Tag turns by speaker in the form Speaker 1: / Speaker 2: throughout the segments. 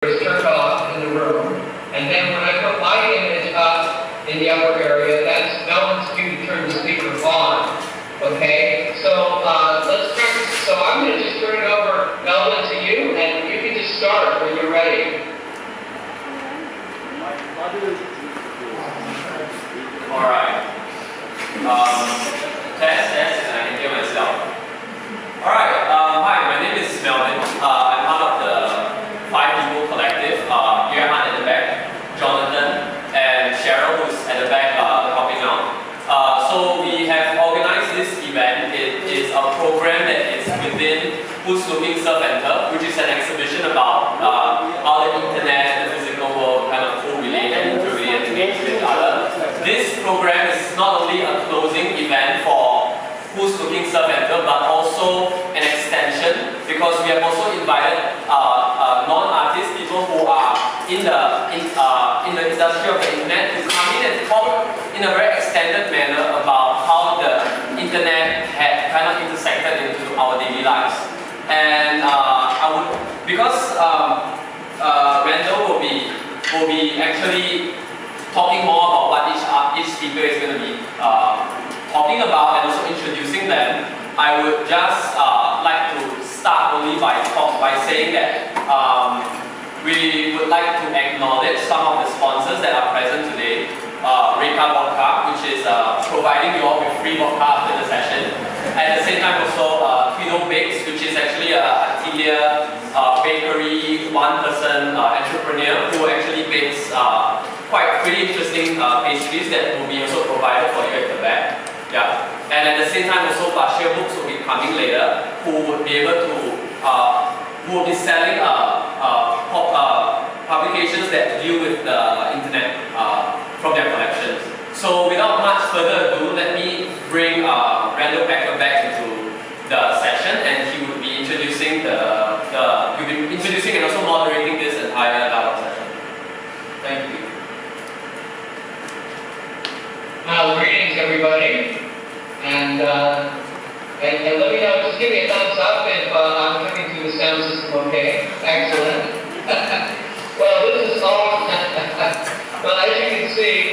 Speaker 1: is turned off in the room, and then when I put my image up in the upper area, that's Melvin's cue to turn the speaker on. Okay, so let's start. So I'm going to just turn it over, Melvin, to you, and you can just start when you're ready.
Speaker 2: All right. Test, and I can hear myself. All right. Hi, my name is Melvin. I'm part of the 5 People Collective. Johan at the back, Jonathan, and Cheryl, who's at the back helping out. So we have organized this event. It is a program that is within Who's Looking Surf and Turf, which is an exhibition about how the internet and the physical world kind of correlate and interrelate and engage with each other. This program is not only a closing event for Who's Looking Surf and Turf, but also an extension, because we have also invited non-artist people who are in the industry of the internet to come in and talk in a very extended manner about how the internet had kind of intersected into our daily lives. And because Randall will be actually talking more about what each speaker is going to be talking about and also introducing them, I would just like to start only by saying that we would like to acknowledge some of the sponsors that are present today. Reka Vodka, which is providing you all with free vodka after the session. At the same time also Twido Bakes, which is actually a Atelier bakery, one-person entrepreneur who actually bakes quite pretty interesting pastries that will be also provided for you at the back. Yeah. And at the same time also Bashir Books will be coming later, who would be able to who will be selling publications that deal with the internet from their collections. So without much further ado, let me bring Randall Packer back into the session, and he would be introducing introducing and also moderating this entire dialogue session. Thank you.
Speaker 1: Greetings, everybody, and let me know. Just give me a thumbs up if I'm coming through the sound system okay. Excellent. Well, this is all. Well, as you can see,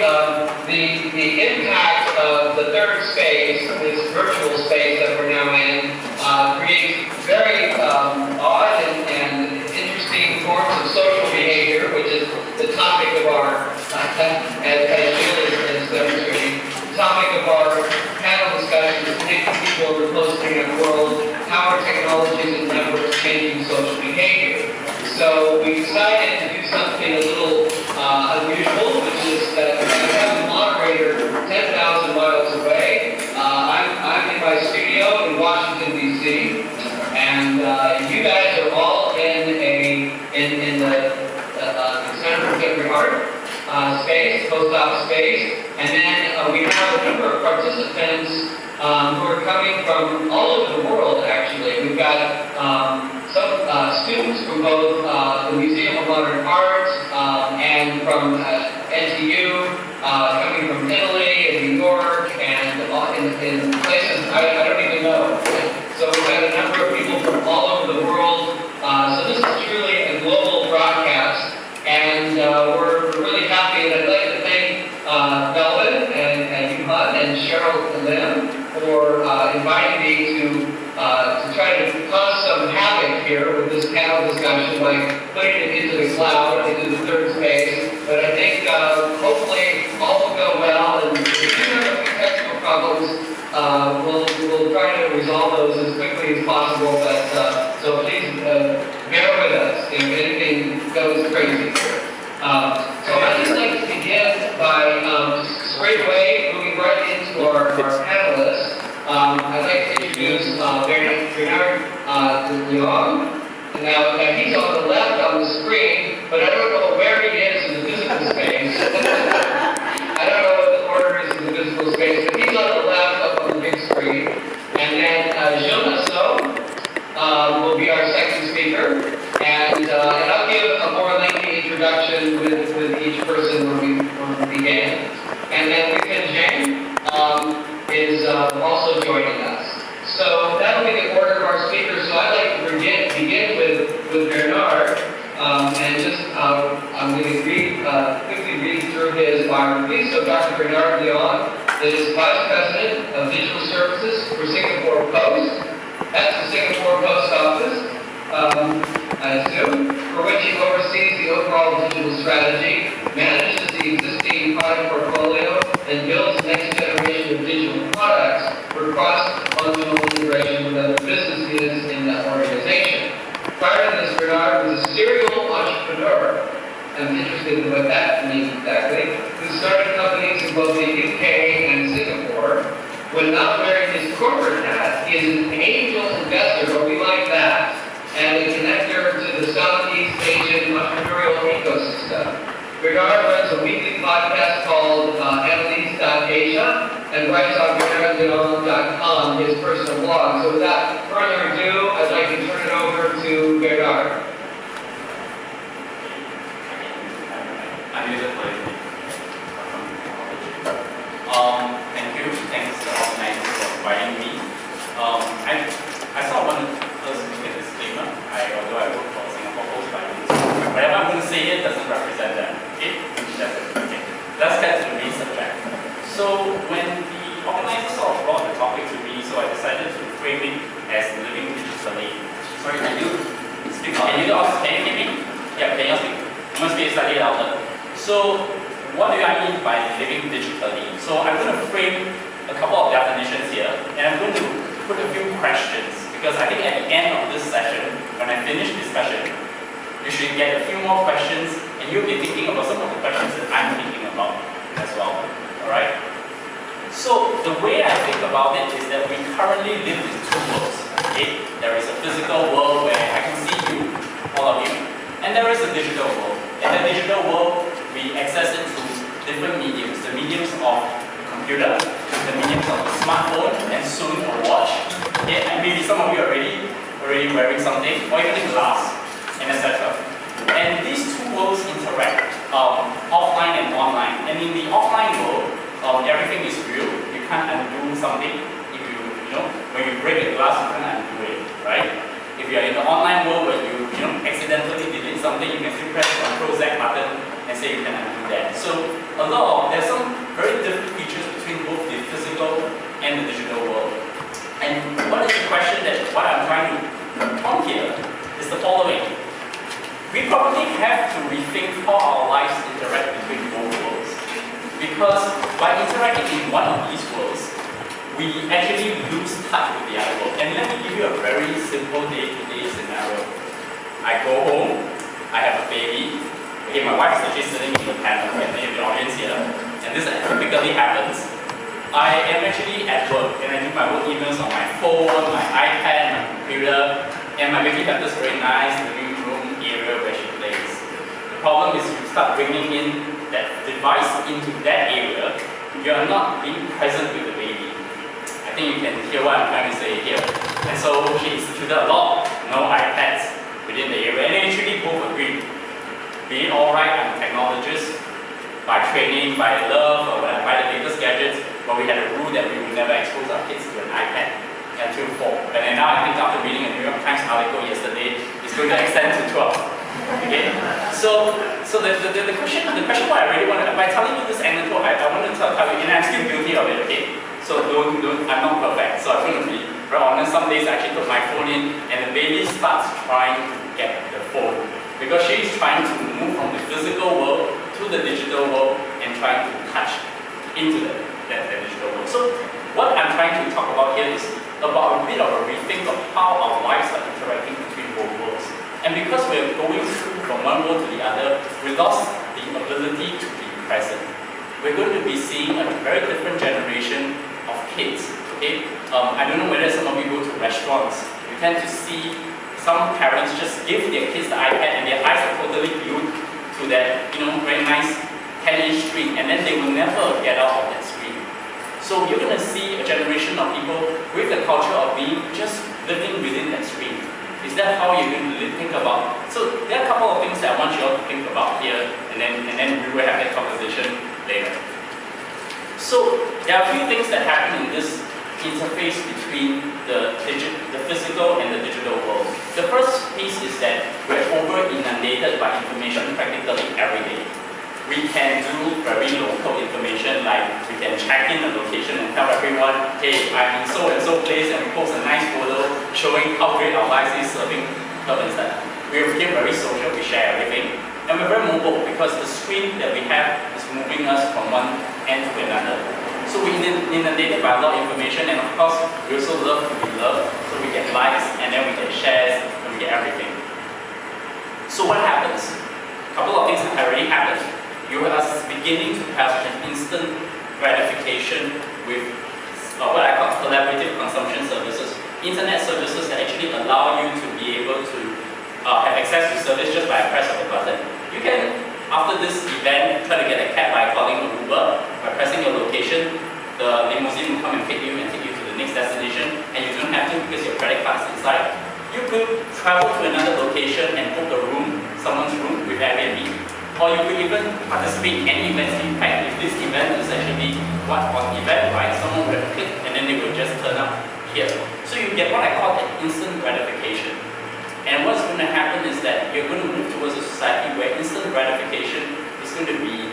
Speaker 1: the impact of the third space, this virtual space that we're now in, creates very odd and interesting forms of social behavior, which is the topic of our, as Gilles is demonstrating, the topic of our panel discussion is connecting people in the post-internet world, how are technologies and networks changing social behavior. So we decided to do something a little unusual, which is that we have the moderator 10,000 miles away. I'm in my studio in Washington, D.C., and you guys are all in the Center for Contemporary Art space, post office space, and then we have a number of participants who are coming from all over the world, actually. We've got some students from both the Museum of Modern Art and from NTU, coming from Italy and New York and in places I don't even know. So we've got a number of people from all over the world. So this is truly a global broadcast, and we're really happy. And I'd like to thank Melvin and Yuhan and Cheryl and Lim for inviting me to try to cause some havoc here with this panel discussion by putting it into the cloud, into the third space. But I think hopefully all will go well, and if you have a few technical problems, we'll try to resolve those as quickly as possible. But so please bear with us if anything goes crazy here. So I'd just like to begin by straight away moving right into our panelists. I'd like to introduce Bernard Leong. Now he's on the left on the screen, but I don't know where he is in the physical space. I don't know what the order is in the physical space, but he's on the left up on the big screen. And then Gilles Massot will be our second speaker. And I'll give a more lengthy introduction with each person when we begin. And then Huifen Zheng is also joining us. So that'll be the order of our speakers. So I'd like to begin with I'm going to quickly read through his biography. So Dr. Bernard Leong is Vice President of Digital Services for Singapore Post. That's the Singapore Post Office, I assume, for which he oversees the overall digital strategy, manages the existing product portfolio, and builds the next generation of digital products for cross-functional integration with other business units in that organization. Prior to this, Bernard was a serial entrepreneur. I'm interested in what that means exactly. Who started companies in both the UK and Singapore. When not wearing his corporate hat, he is an angel investor, but we like that, and a connector to the Southeast Asian entrepreneurial ecosystem. Bernard runs a weekly podcast called Panelists.Asia and writes on BernardLeong.com, his personal blog. So without further ado, I'd like to turn it over to Bernard.
Speaker 3: Thank you. Thanks to the organizers for inviting me. I sort of want to first make a disclaimer. Although I work for Singapore Post by whatever I'm going to say here doesn't represent them. Okay? Okay. Let's get to the main subject. So when the organizers sort of brought the topic to me, so I decided to frame it as living digitally. Sorry, can you speak? Can you hear me? Yeah, can you speak? You must be slightly louder. So what do I mean by living digitally? So I'm going to frame a couple of definitions here, and I'm going to put a few questions, because I think at the end of this session, when I finish this session, you should get a few more questions, and you'll be thinking about some of the questions that I'm thinking about as well. Alright? So the way I think about it is that we currently live in two worlds. Okay? There is a physical world where I can see you, all of you, and there is a digital world. In the digital world, we access it through different mediums. The mediums of the computer, the mediums of the smartphone, and soon a watch. Okay? And maybe some of you are already wearing something, or even a glass, and etc. And these two worlds interact, offline and online. And in the offline world, everything is real. You can't undo something. If when you break a glass, you can't undo it, right? If you are in the online world where you accidentally delete something, you can still press the Ctrl-Z button and say you can undo that. So there's some very different features between both the physical and the digital world. And what is the question that what I'm trying to talk here is the following. We probably have to rethink how our lives interact between both worlds. Because by interacting in one of these worlds, we actually lose touch with the other world. And let me give you a very simple day-to-day scenario. I go home, I have a baby. Okay, my wife is actually sitting in the panel in the audience here, and this typically happens. I am actually at work, and I do my work emails on my phone, my iPad, my computer, and my baby has this very nice living room area where she plays. The problem is you start bringing in that device into that area, you are not being present with the baby. I think you can hear what I'm trying to say here. And so she instituted a law, no iPads within the area, and eventually both agreed. Be it alright, I'm a technologist, by training, by love, or by the latest gadgets, but we had a rule that we would never expose our kids to an iPad until 4. And then now I think after reading a New York Times article yesterday, it's going to extend to 12. Okay? So the question what I really want to, by telling you this anecdote, I want to tell you, and I'm still guilty of it, okay? So I'm not perfect, so I'm going to be very honest. Some days I actually put my phone in, and the baby starts trying to get the phone. Because she's trying to move from the physical world to the digital world and trying to touch into that digital world. So what I'm trying to talk about here is about a bit of a rethink of how our lives are interacting between both worlds. And because we're going through from one world to the other, we lost the ability to be present. We're going to be seeing a very different generation of kids. Okay? I don't know whether some of you go to restaurants. You tend to see some parents just give their kids the iPad and their eyes are totally glued to that, very nice 10-inch screen, and then they will never get out of that screen. So you're going to see a generation of people with the culture of being just living within that screen. Is that how you're going to think about? So there are a couple of things that I want you all to think about here, and then we will have that conversation later. So there are a few things that happen in this interface between the physical and the digital world. The first piece is that we're over inundated by information practically every day. We can do very local information, like we can check in the location and tell everyone, hey, I'm in so and so place, and we post a nice photo showing how great our life is serving Melvin. We became very social, we share everything. And we're very mobile because the screen that we have is moving us from one end to another. So we're inundated by a lot of information, and of course, we also love to be loved. So we get likes, and then we get shares, and we get everything. So what happens? A couple of things have already happened. You are beginning to have an instant gratification with what I call collaborative consumption services. Internet services that actually allow you to be able to have access to service just by a press of a button. You can, after this event, try to get a cab by calling an Uber. By pressing your location, the limousine will come and pick you and take you to the next destination, and you don't have to because your credit card is inside. You could travel to another location and book a room, someone's room with Airbnb. Or you could even participate in any events. In fact, if this event is actually what on Eventbrite, someone would have clicked and then they would just turn up here. So you get what I call an instant gratification. And what's going to happen is that you're going to move towards a society where instant gratification is going to be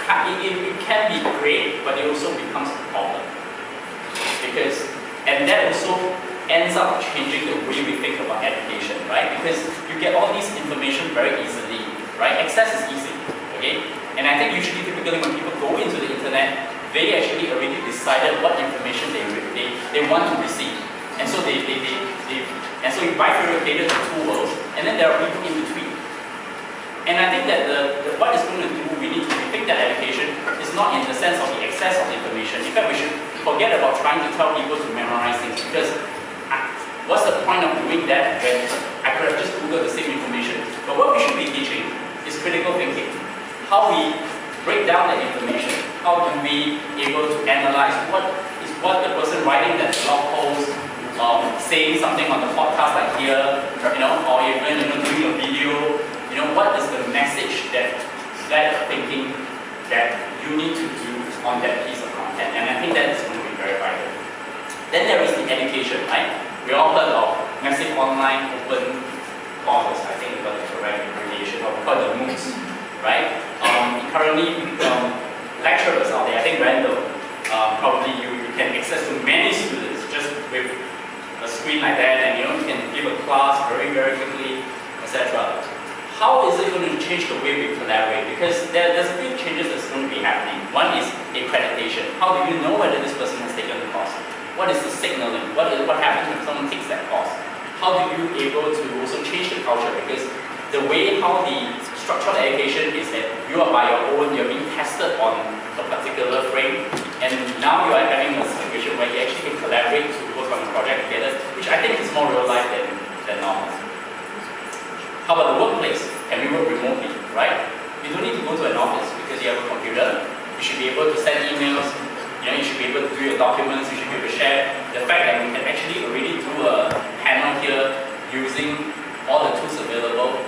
Speaker 3: it can be great, but it also becomes a problem. And that also ends up changing the way we think about education, right? Because you get all this information very easily. Right? Access is easy, okay? And I think usually, typically, when people go into the internet, they actually already decided what information they want to receive. And so so you bifurcated the two worlds, and then there are people in between. And I think that what it's going to do, we need to rethink that education is not in the sense of the excess of information. In fact, we should forget about trying to tell people to memorize things, because what's the point of doing that when I could have just Googled the same information? But what we should be teaching is critical thinking. How we break down that information. How do we able to analyze what the person writing that blog post, saying something on the podcast like here, or even doing a video. What is the message that thinking that you need to do on that piece of content? And I think that is going to be very vital. Then there is the education, right? We all heard of massive online open courses. I think we got the correct abbreviation, or we call it the MOOCs, right? Currently, lecturers out there, I think Randall, probably you can access to many students just with a screen like that, and you can give a class very, very quickly, etc. How is it going to change the way we collaborate? Because there's a few changes that's going to be happening. One is accreditation. How do you know whether this person has taken the course? What is the signaling? What happens when someone takes that course? How do you able to also change the culture? Because the way how the structural education is that you are by your own, you're being tested on a particular frame, and now you are having a situation where you actually can collaborate to work on a project together, which I think is more real life than normal. How about the workplace? Can we work remotely, right? You don't need to go to an office because you have a computer. You should be able to send emails. You should be able to do your documents. You should be able to share. The fact that we can actually already do a panel here using all the tools available.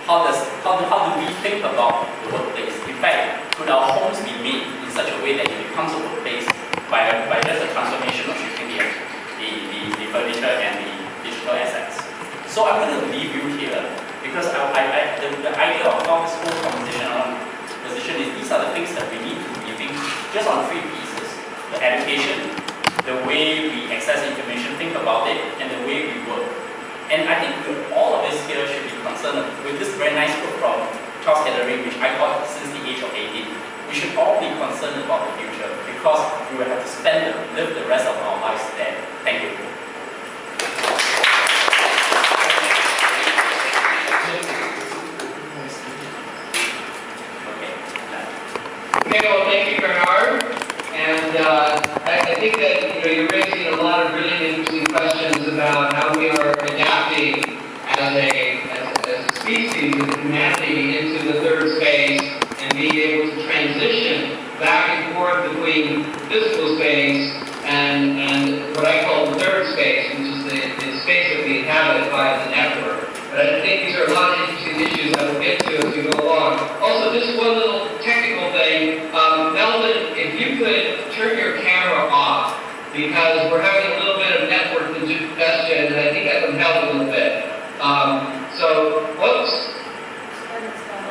Speaker 3: How do we think about the workplace? In fact, could our homes be made in such a way that it becomes a workplace by just a transformation of shifting the furniture and the digital assets? So I'm going to leave you here because the idea of how this whole conversation on position is these are the things that we need to rethink just on 3 pieces: the education, the way we access information, think about it, and the way we work. And I think all of us here should be concerned with this very nice quote from Charles Kettering, which I got since the age of 18. We should all be concerned about the future because we will have to live the rest of our lives there. Thank you.
Speaker 1: Okay, well, thank you, Bernard. And I think that you're raising a lot of really interesting questions about how we are adapting as a species of humanity into the third space and being able to transition back and forth between physical space and what I call the third space, which is the space that we inhabit by the network. But I think these are a lot of interesting issues that we'll get to as we go along. Also, just one little technical thing. Melvin, if you could turn your camera off, because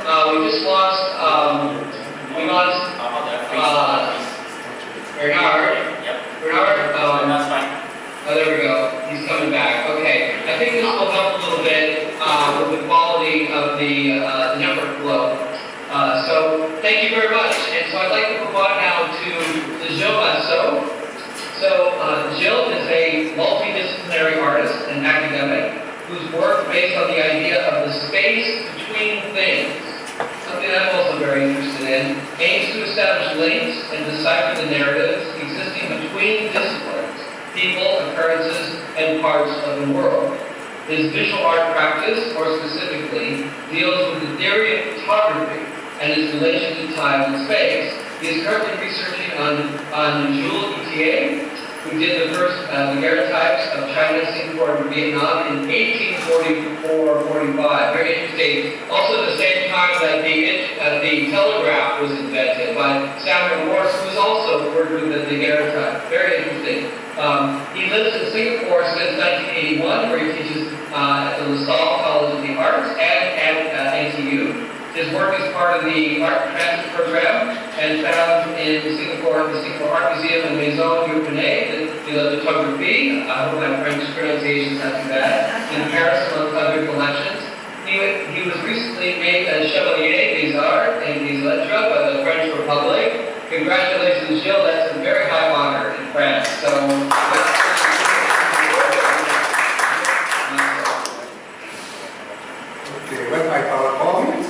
Speaker 1: We just lost, Bernard.
Speaker 3: Yep.
Speaker 1: Bernard,
Speaker 3: That's fine.
Speaker 1: oh, there we go. He's coming back. Okay. I think this will help a little bit with the quality of the network flow. So thank you very much. And so I'd like to move on now to Gilles Massot. So Gilles is a multidisciplinary artist and academic whose work based on the idea of the space between things, something I'm also very interested in, aims to establish links and decipher the narratives existing between disciplines, people, occurrences, and parts of the world. His visual art practice, more specifically, deals with the theory of photography and its relation to time and space. He is currently researching on Jules Itier, who did the first daguerreotypes of China, Singapore, and Vietnam in 1844-45. Very interesting. Also, at the same time that the telegraph was invented by Samuel Morse, who was also working with the daguerreotype. Very interesting. He lives in Singapore since 1981, where he teaches at the LaSalle College of the Arts and at NTU. His work is part of the Art Transit Program and found in Singapore, the Singapore Art Museum and Maison Huifen de la Photographie. I hope my French pronunciation is not too bad. In Paris, among other collections. He was recently made a Chevalier des Arts and des Lettres by the French Republic. Congratulations, Gilles. That's a very high honor in France. So.
Speaker 4: Okay, where's my PowerPoint?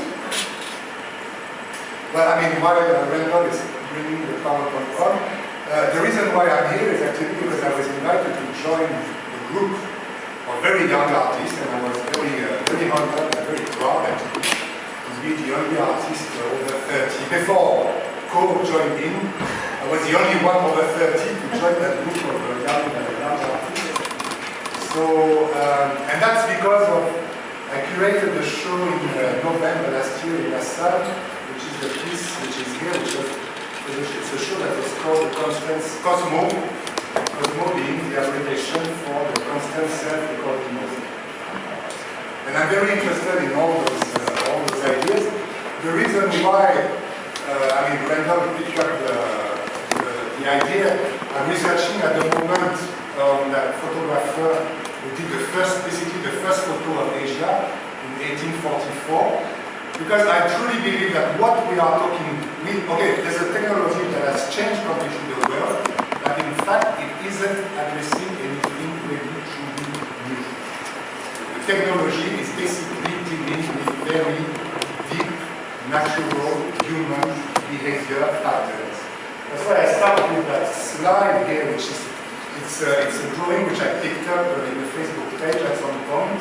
Speaker 4: Well, I mean, while Randall is bringing the PowerPoint on, the reason why I'm here is actually because I was invited to join a group of very young artists, and I was very honored and very proud actually to be the only artist over 30. Before Co joined in, I was the only one over 30 to join that group of young artists. So, and that's because of, I curated a show in November last year in La Salle, which is the piece which is here, it's a show that was called Cosmo being the abbreviation for the constant self-recording mode. And I'm very interested in all those ideas. The reason why, Randall picked up the idea, I'm researching at the moment that photographer who did basically the first photo of Asia in 1844. Because I truly believe that what we are talking with, okay, there's a technology that has changed completely the world, but in fact it isn't addressing anything really truly new. The technology is basically dealing with very deep, natural, human behavior patterns. That's why I start with that slide here, which is, it's a drawing which I picked up in the Facebook page at some point.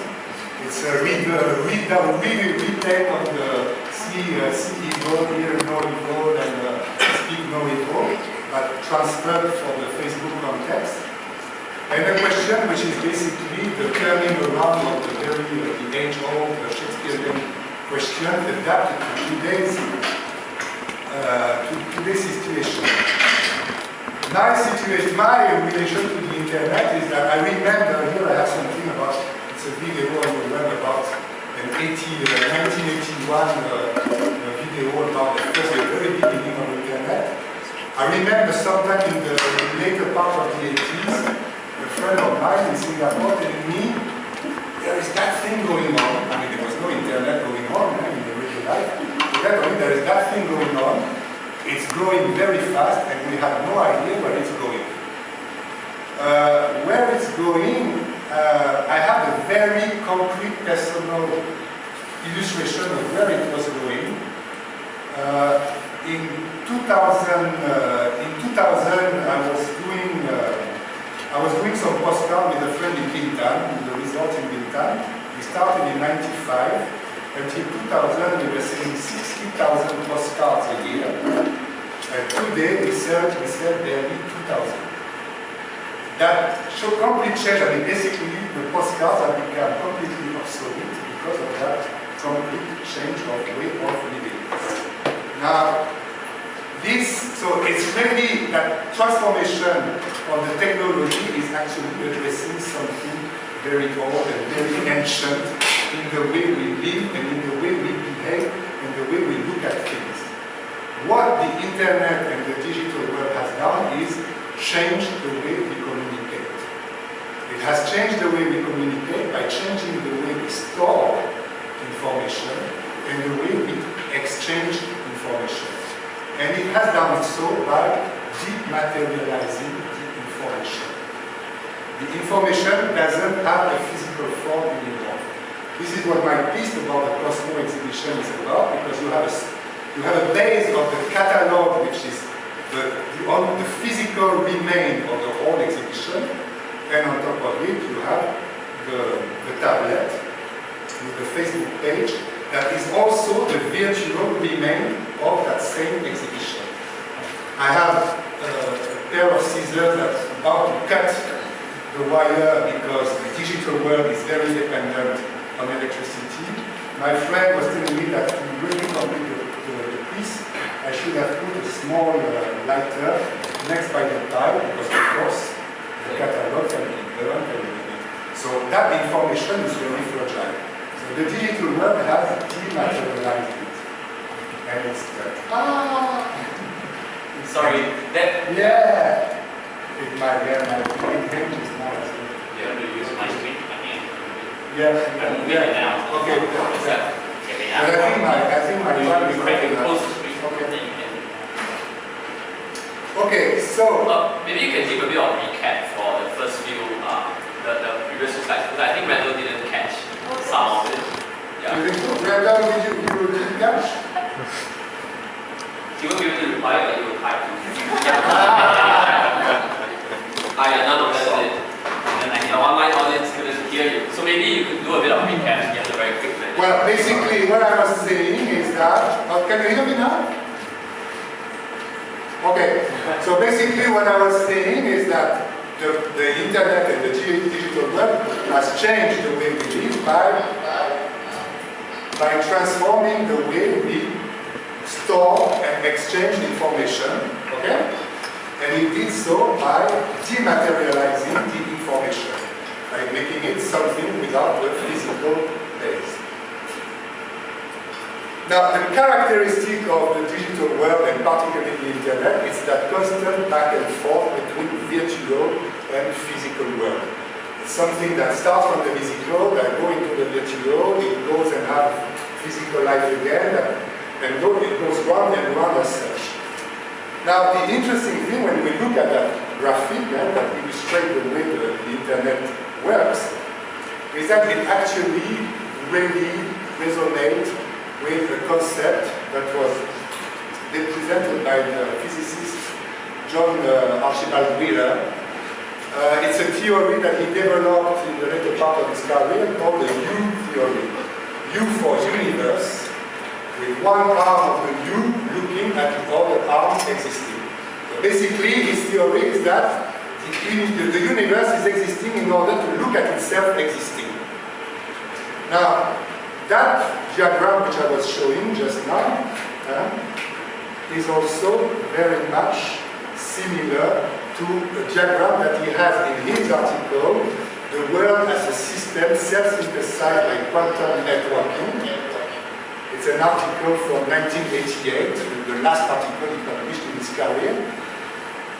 Speaker 4: It's a retake of the see evil, hear no evil, and speak no evil, but transferred for the Facebook context. And a question which is basically the turning around of the age-old Shakespearean question adapted to today's situation. My relation to the internet is that I remember, here I have something about, it's a video on the web about an 1981 video about the very beginning of the internet. I remember sometime in the later part of the 80s, a friend of mine in Singapore telling me, there is that thing going on. I mean, there was no internet going on in the real life. But there is that thing going on. It's growing very fast, and we have no idea where it's going. Where it's going, I have a very concrete personal illustration of where it was going. In 2000, I was doing some postcard with a friend in Bintan, with the resort in Bintan. We started in '95. Until 2000, we were selling 60,000 postcards a year. And today, we sell barely 2,000. That should complete change. I mean, basically, the postcards have become completely obsolete because of that complete change of way of living. Now, so it's really that transformation of the technology is actually addressing something very old and very ancient in the way we live and in the way we behave and the way internet and the digital world has done is change the way we communicate. It has changed the way we communicate by changing the way we store information and the way we exchange information. And it has done so by dematerializing the information. The information doesn't have a physical form anymore. This is what my piece about the Cosmo exhibition is about, because you have a base of the catalog, which is the physical remain of the whole exhibition, and on top of it you have the tablet with the Facebook page that is also the virtual remain of that same exhibition. I have a pair of scissors that's about to cut the wire because the digital world is very dependent on electricity. My friend was telling me that to really complete the piece, I should have put a small lighter next by the tile, because of course the catalog can be burned and so that information is very fragile. So the digital world has dematerialized it. And it's
Speaker 2: Sorry, that...
Speaker 4: Yeah! My page is not as good.
Speaker 3: Yeah, we use my screen.
Speaker 4: Yeah.
Speaker 3: I'm moving it now.
Speaker 4: Okay.
Speaker 3: Yeah.
Speaker 4: But I think my one is
Speaker 3: Maybe
Speaker 4: better.
Speaker 3: close the screen.
Speaker 4: Okay.
Speaker 3: Then you can.
Speaker 4: Okay, so
Speaker 2: maybe you can give a bit of recap for the first few, the previous slides, because I think Randall didn't catch some of it. Yeah.
Speaker 4: you think so? Randall, did you catch?
Speaker 2: He won't be able to reply, but he will type. None of that did.
Speaker 3: Then I
Speaker 2: The
Speaker 3: can.
Speaker 2: online audience couldn't hear you. So maybe you could do a bit of recap, get a very quick minute.
Speaker 4: Well, basically, what I was saying is that... can you hear me now? Okay, so basically what I was saying is that the internet and the digital world has changed the way we live by transforming the way we store and exchange information, okay? And it did so by dematerializing the information, by making it something without the physical base. Now, the characteristic of the digital world, and particularly the internet, is that constant back and forth between virtual and physical world. It's something that starts from the physical, that goes into the virtual, it goes and has physical life again, and it goes round and round as such. Now, the interesting thing when we look at that graphic that illustrates the way the internet works, is that it actually really resonates with a concept that was represented by the physicist John Archibald Wheeler. It's a theory that he developed in the later part of his career called the U theory. U for universe, with one arm of the U looking at the other arm existing. So basically, his theory is that the universe is existing in order to look at itself existing. Now, that diagram which I was showing just now is also very much similar to the diagram that he has in his article, The World as a System Self-Synthesized by Quantum Networking. It's an article from 1988, the last article he published in his career.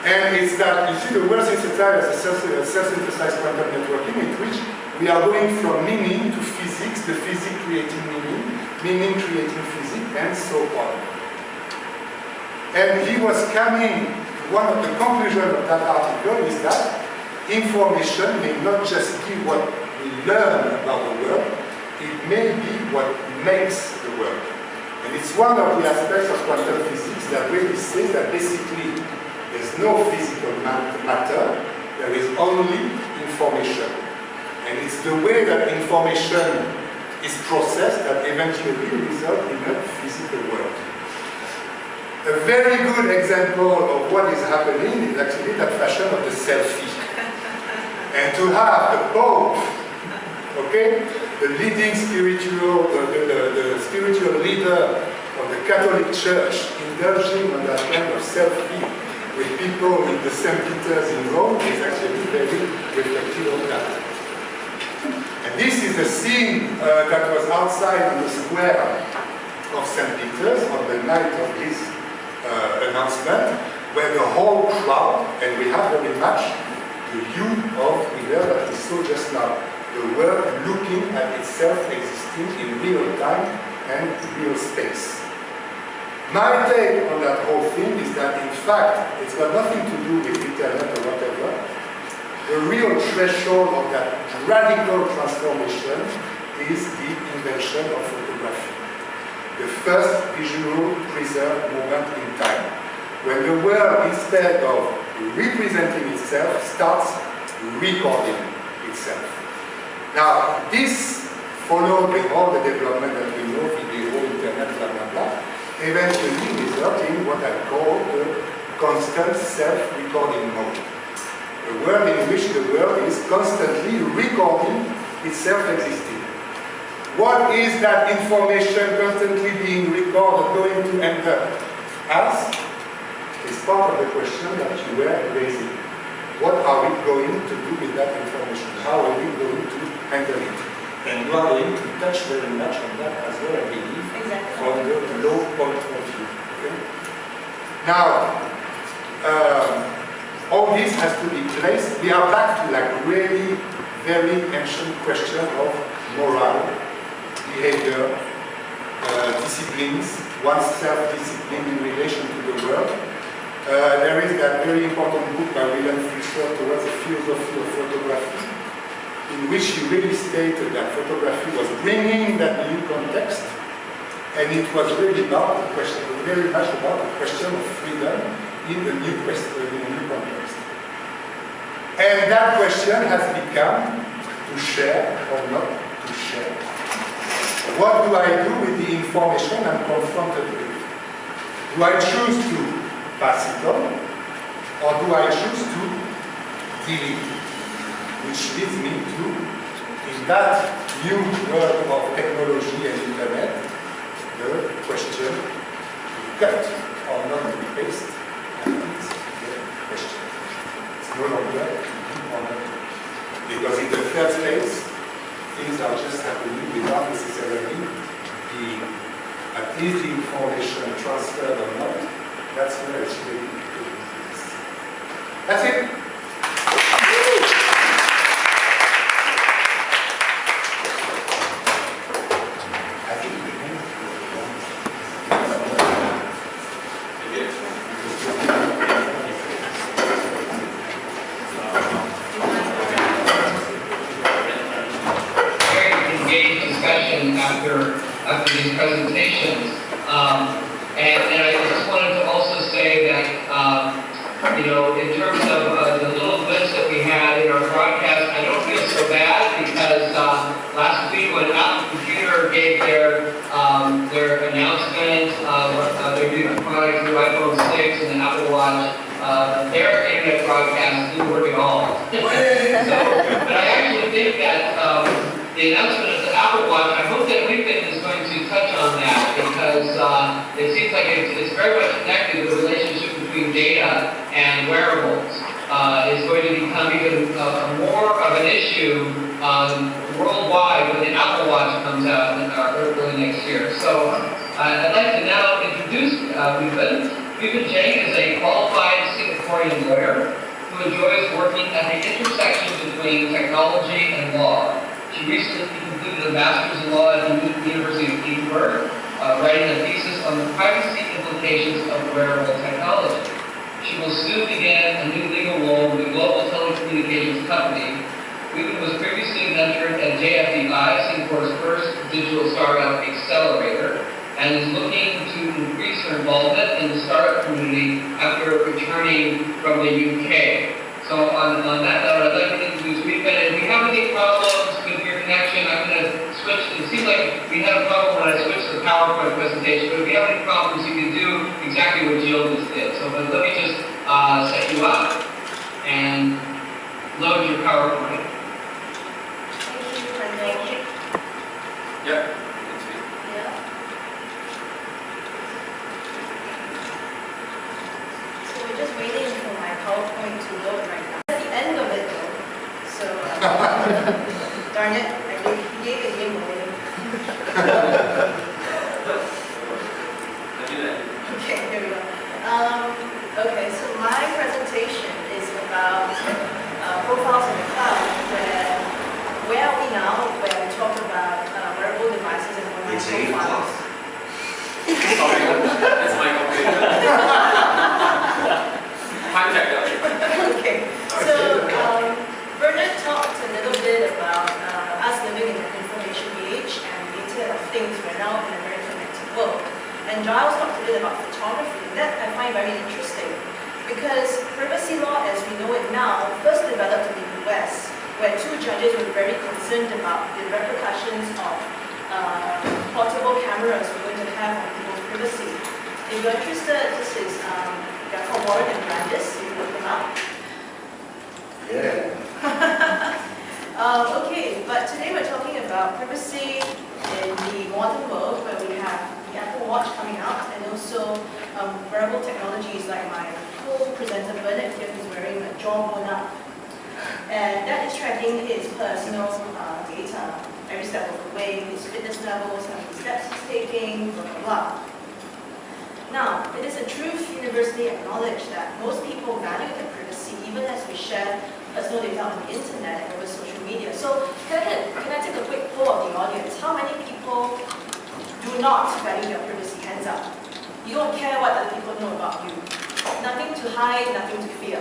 Speaker 4: And it's that, you see, the world synthesized as a self-synthesized quantum networking in which we are going from meaning to physics, the physics creating meaning, meaning creating physics, and so on. And he was coming, one of the conclusions of that article is that information may not just be what we learn about the world, it may be what makes the world. And it's one of the aspects of quantum physics that really says that basically there's no physical matter, there is only information. And it's the way that information is processed that eventually results in a physical world. A very good example of what is happening is actually that fashion of the selfie. And to have the Pope, okay, the leading spiritual, the spiritual leader of the Catholic Church indulging on that kind of selfie with people in the St. Peter's in Rome is actually very reflective of that. And this is the scene that was outside on the square of St. Peter's on the night of his announcement where the whole crowd, and we have very much the view of Miller that we saw just now, the world looking at itself existing in real time and real space. My take on that whole thing is that in fact it's got nothing to do with internet or whatever. The real threshold of that radical transformation is the invention of photography. The first visual preserved moment in time. When the world, instead of representing itself, starts recording itself. Now, this followed with all the development that we know, video, internet, blah, blah, blah, eventually result in what I call the constant self-recording mode. A world in which the world is constantly recording itself existing. What is that information constantly being recorded going to end up as? Is part of the question that you were raising. What are we going to do with that information? How are we going to handle it? And you are going to touch very much on that as well, I believe, from the low point of view. Okay? Now, all this has to be placed. We are back to like really very ancient question of moral, behavior, disciplines, one's self-discipline in relation to the world. There is that very important book by William Fisher towards the philosophy of photography, in which he really stated that photography was bringing that new context, and it was really about the question, very much about the question of freedom in the new question, in a new context. And that question has become to share or not to share. What do I do with the information I'm confronted with? Do I choose to pass it on, or do I choose to delete it? Which leads me to, in that new world of technology and internet, the question to cut or not to paste, and it's the question. It's no longer or not. Because in the first place, things are just happening without necessarily being, at least the information transferred or not. That's where it's really good. That's it.
Speaker 1: Very engaged discussion after these presentations. And I just wanted to also say that, you know, in terms of the little glitch that we had in our broadcast, I don't feel so bad because last week when Apple Computer gave their announcement of their new product, the iPhone 6 and the Apple Watch, their internet broadcast didn't work at all. But I actually think that the announcement of the Apple Watch, I hope that Huifen is going to touch on that because it seems like it's very much connected. The relationship between data and wearables is going to become even more of an issue worldwide when the Apple Watch comes out early next year. So I'd like to now introduce Huifen. Huifen Zheng is a qualified Singaporean lawyer who enjoys working at the intersection between technology and law. She recently completed a master's in law at the University of Edinburgh, writing a thesis on the privacy implications of wearable technology. She will soon begin a new legal role with a global telecommunications company. Huifen was previously an intern at JFDI, Singapore's first digital startup accelerator, and is looking to increase her involvement in the startup community after returning from the UK. So on that note, I'd like to introduce Huifen. If we have any problems with your connection, I'm going to switch. It seems like we had a problem when I switched the PowerPoint presentation, but if you have any problems, you can do exactly what Gilles just did. So let me just set you up and load your PowerPoint.
Speaker 5: Thank you.
Speaker 2: Yep.
Speaker 5: So we're just waiting for my PowerPoint to load right now. At the end of it though, so darn it, I gave it away. Okay, here we go. Okay, so my presentation is about profiles in the cloud, where are we now, where we talk about wearable devices and online profiles.
Speaker 2: Sorry, that's my computer. Time checker.
Speaker 5: Okay, so Bernard talked a little bit about us living in an information age and the Internet of Things. We're now in a very connected world. And Giles talked a bit about photography. That I find very interesting because privacy law as we know it now first developed in the US, where two judges were very concerned about the repercussions of portable cameras we're going to have on people's privacy. If you're interested, this is they're called Warren and Brandis. You can look them up.
Speaker 4: Yeah.
Speaker 5: Okay, but today we're talking about privacy in the modern world where we have the Apple Watch coming out and also wearable technologies like my co-presenter Bernard here who's wearing a jawbone up. And that is tracking his personal data every step of the way, his fitness levels, how many steps he's taking, blah, blah, blah. Now, it is a truth universally acknowledged that most people value their privacy even as we share personal data on the internet and over social media. So, can I take a quick poll of the audience? How many people do not value their privacy? Hands up. You don't care what other people know about you. Nothing to hide, nothing to fear.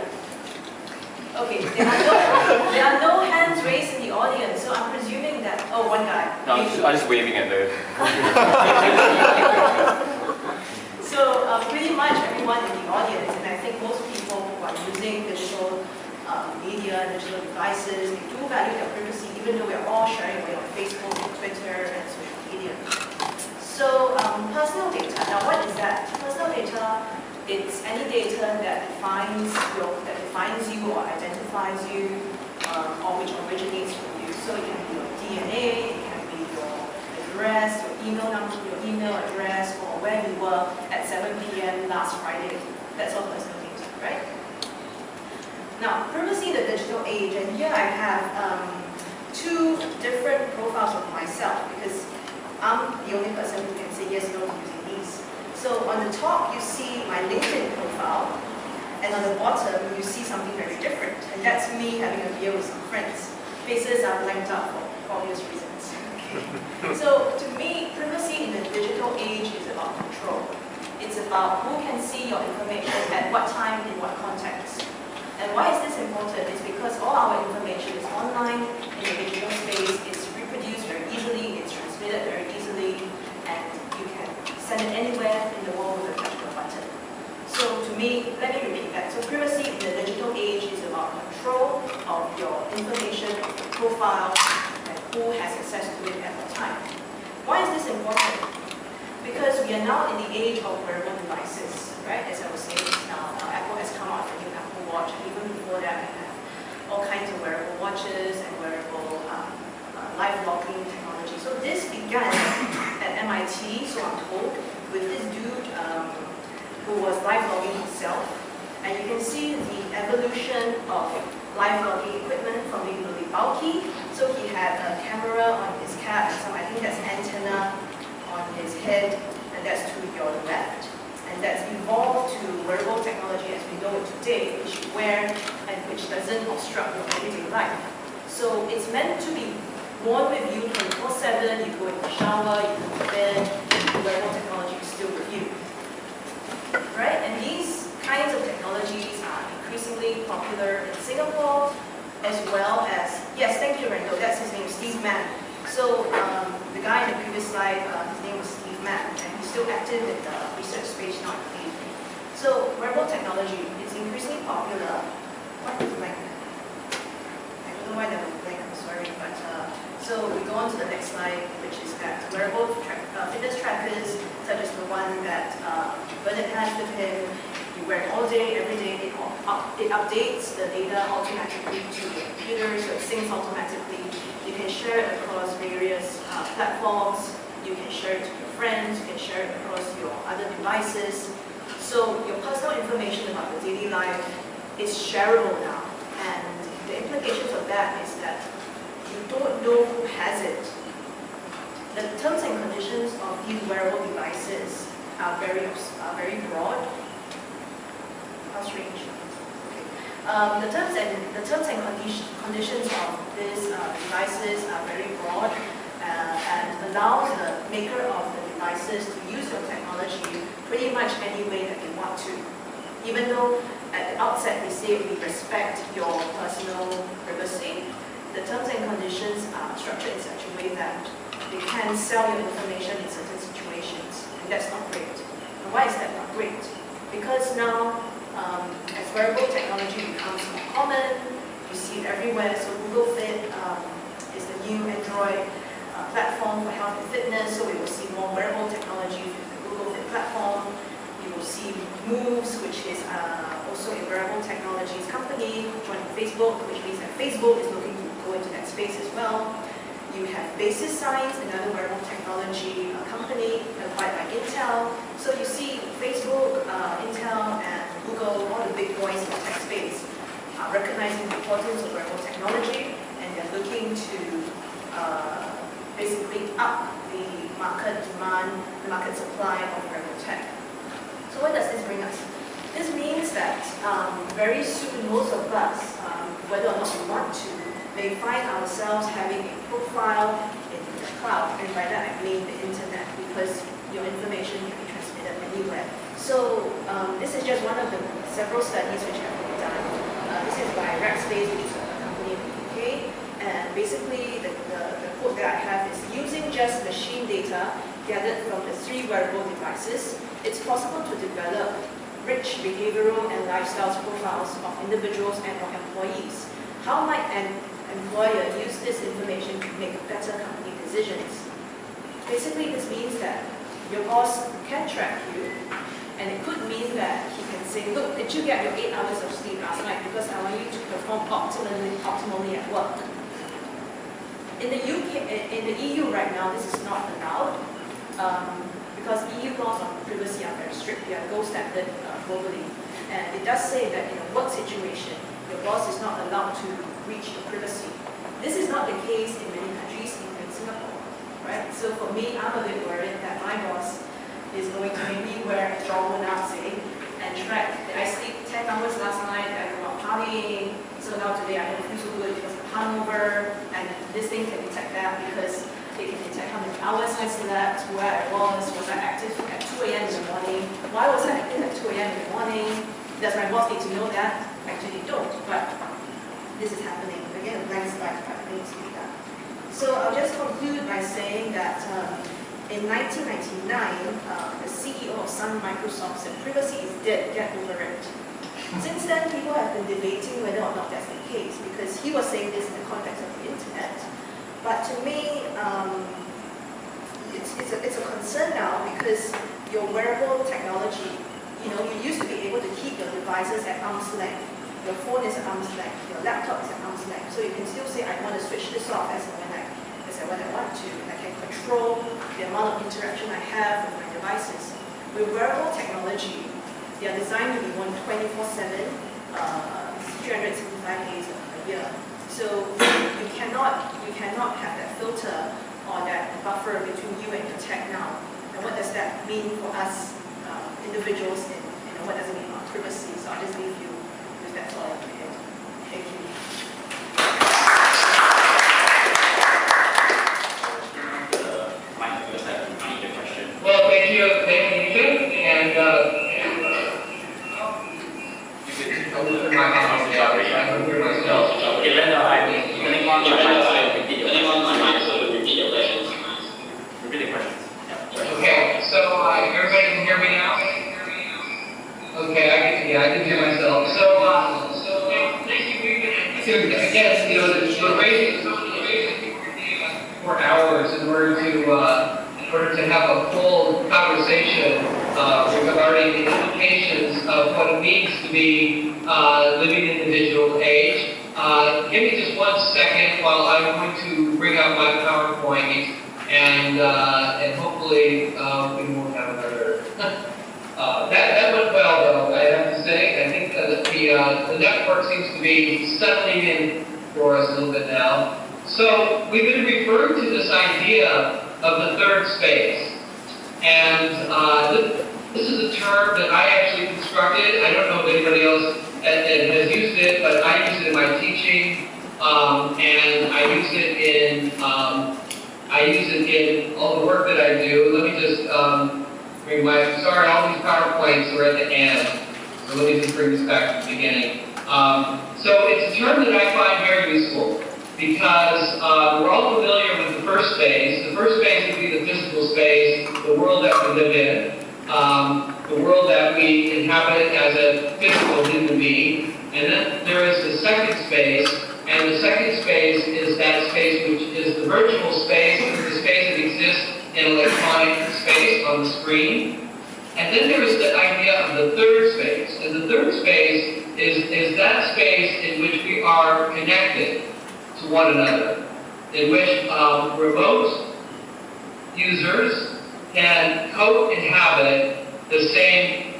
Speaker 5: Okay, there are no hands raised in the audience, so I'm presuming that, oh, one guy.
Speaker 2: No, I'm just waving at them.
Speaker 5: So pretty much everyone in the audience, and I think most people who are using digital media, digital devices, they do value their privacy, even though we're all sharing away on Facebook, Twitter, and social media. So personal data. Now, what is that? Personal data. It's any data that defines you or identifies you, or which originates from you. So it can be your DNA, it can be your address, your email number, your email address, or where you were at 7 p.m. last Friday. That's all personal data, right? Now, privacy in the digital age, and here I have two different profiles of myself because I'm the only person who can say yes, no to using these. So on the top, you see my LinkedIn profile, and on the bottom, you see something very different, and that's me having a beer with some friends. Faces are blanked out for obvious reasons. Okay. So to me, privacy in the digital age is about control. It's about who can see your information at what time, in what context. And why is this important? It's because all our information is online in the digital space. It's reproduced very easily, it's transmitted very easily, and you can send it anywhere in the world with a touch of a button. So to me, let me repeat that. So privacy in the digital age is about control of your information, of your profile, and who has access to it at what time. Why is this important? Because we are now in the age of wearable devices, right? As I was saying now, Apple has come out with a new Apple Watch, and even before that, we have all kinds of wearable watches and wearable live logging technology. So this began at MIT, so I'm told, with this dude who was live logging himself. And you can see the evolution of live logging equipment from being really bulky. So he had a camera on his cap, and I think that's antenna on his head, and that's to your left. And that's evolved to wearable technology as we know it today, which you wear and which doesn't obstruct your everyday life. So it's meant to be worn with you 24/7. You go in the shower, you go to bed, the wearable technology is still with you. Right? And these kinds of technologies are increasingly popular in Singapore, as well as, yes, thank you, Randall, that's his name, Steve Mann. So the guy in the previous slide, his name was Steve Mann, and he's still active in the research space now, I believe. So wearable technology is increasingly popular. What is blank? I don't know why that was blank, I'm sorry, but so we go on to the next slide, which is that wearable fitness trackers, such as the one that Bernard has with him. You wear it all day, every day. It updates the data automatically to the computer, so it syncs automatically. You can share it across various platforms. You can share it to your friends. You can share it across your other devices. So your personal information about your daily life is shareable now. And the implications of that is that you don't know who has it. The terms and conditions of these wearable devices are very broad. How strange. Okay. The terms and conditions of these devices are very broad and allows the maker of the devices to use your technology pretty much any way that they want to. Even though at the outset they say we respect your personal privacy, the terms and conditions are structured in such a way that they can sell your information in certain situations, and that's not great. And why is that not great? Because now, as wearable technology becomes more common, you see it everywhere. So Google Fit is the new Android platform for health and fitness, so we will see more wearable technology with the Google Fit platform. You will see Moves, which is also a wearable technologies company, joining Facebook, which means that Facebook is looking to go into that space as well. You have Basis Science, another wearable technology company acquired by Intel. So you see Facebook, Intel, and Google, all the big boys in the tech space, are recognizing the importance of wearable technology, and they're looking to basically up the market demand, the market supply of wearable tech. So what does this bring us? This means that very soon most of us, whether or not we want to, may find ourselves having a profile in the cloud, and by that I mean the internet, because your information can be transmitted anywhere. So this is just one of the several studies which have been done. This is by Rackspace, which is a company in the UK, and basically the quote that I have is, using just machine data gathered from the 3 wearable devices, it's possible to develop rich behavioral and lifestyle profiles of individuals and of employees. How might an employer use this information to make better company decisions? Basically, this means that your boss can track you, and it could mean that he can say, look, did you get your 8 hours of sleep last night? Because I want you to perform optimally at work. In the EU right now, this is not allowed, because EU laws on privacy are very strict. They are gold standard globally. And it does say that in a work situation, your boss is not allowed to breach your privacy. This is not the case in many countries, including Singapore, right? So for me, I'm a bit worried that my boss is going to make me wear a Jordan out, say, and track that I sleep 10 hours last night, that I go out partying, so now today I don't feel so good because I'm hungover, and this thing can detect that because it can detect how many hours I slept, where I was I active at 2 a.m. in the morning, why was I active at 2 a.m. in the morning? Does my boss need to know that? Actually don't, but this is happening. Again, a blank slide, but it needs to be done. So I'll just conclude by saying that in 1999, the CEO of Sun Microsoft said, privacy is dead, get over it. Since then, people have been debating whether or not that's the case, because he was saying this in the context of the internet. But to me, it's a concern now, because your wearable technology, you used to be able to keep your devices at arm's length. Your phone is at arm's length, your laptop is at arm's length. So you can still say, I want to switch this off as and when I want to, and I can control the amount of interaction I have with my devices. With wearable technology, they are designed to be on 24/7, 365 days a year. So you cannot have that filter or that buffer between you and your tech now. And what does that mean for us individuals, and what does it mean for privacy? So I'll just leave you with that thought in my head. Thank you.
Speaker 1: Well, thank you, and I'll open my mouth. I can hear myself.
Speaker 3: Okay, Randall, anyone on my mic, so repeat your questions. Repeat the questions. Yeah.
Speaker 1: Okay, so everybody can hear me now? Okay, I can hear myself. So again, the rate for hours in order to have a full conversation regarding the implications of what it means to be living in the digital age. Give me just 1 second while I'm going to bring out my PowerPoint, and hopefully we won't have another. That went well, though, I have to say. I think that the network seems to be settling in for us a little bit now. So we've been referring to this idea of the third space, and this is a term that I actually constructed. I don't know if anybody anybody else has used it, but I use it in my teaching, and I use it in all the work that I do. Let me just bring sorry, all these PowerPoints are at the end, so let me just bring this back to the beginning. So it's a term that I find very useful because we're all familiar with the first phase. The first phase would be the physical space, the world that we live in, the world that we inhabit as a physical human being. And then there is the second space, and the second space is that space which is the virtual space, the space that exists in electronic space on the screen. And then there is the idea of the third space. And the third space is that space in which we are connected to one another, in which remote users can co-inhabit the same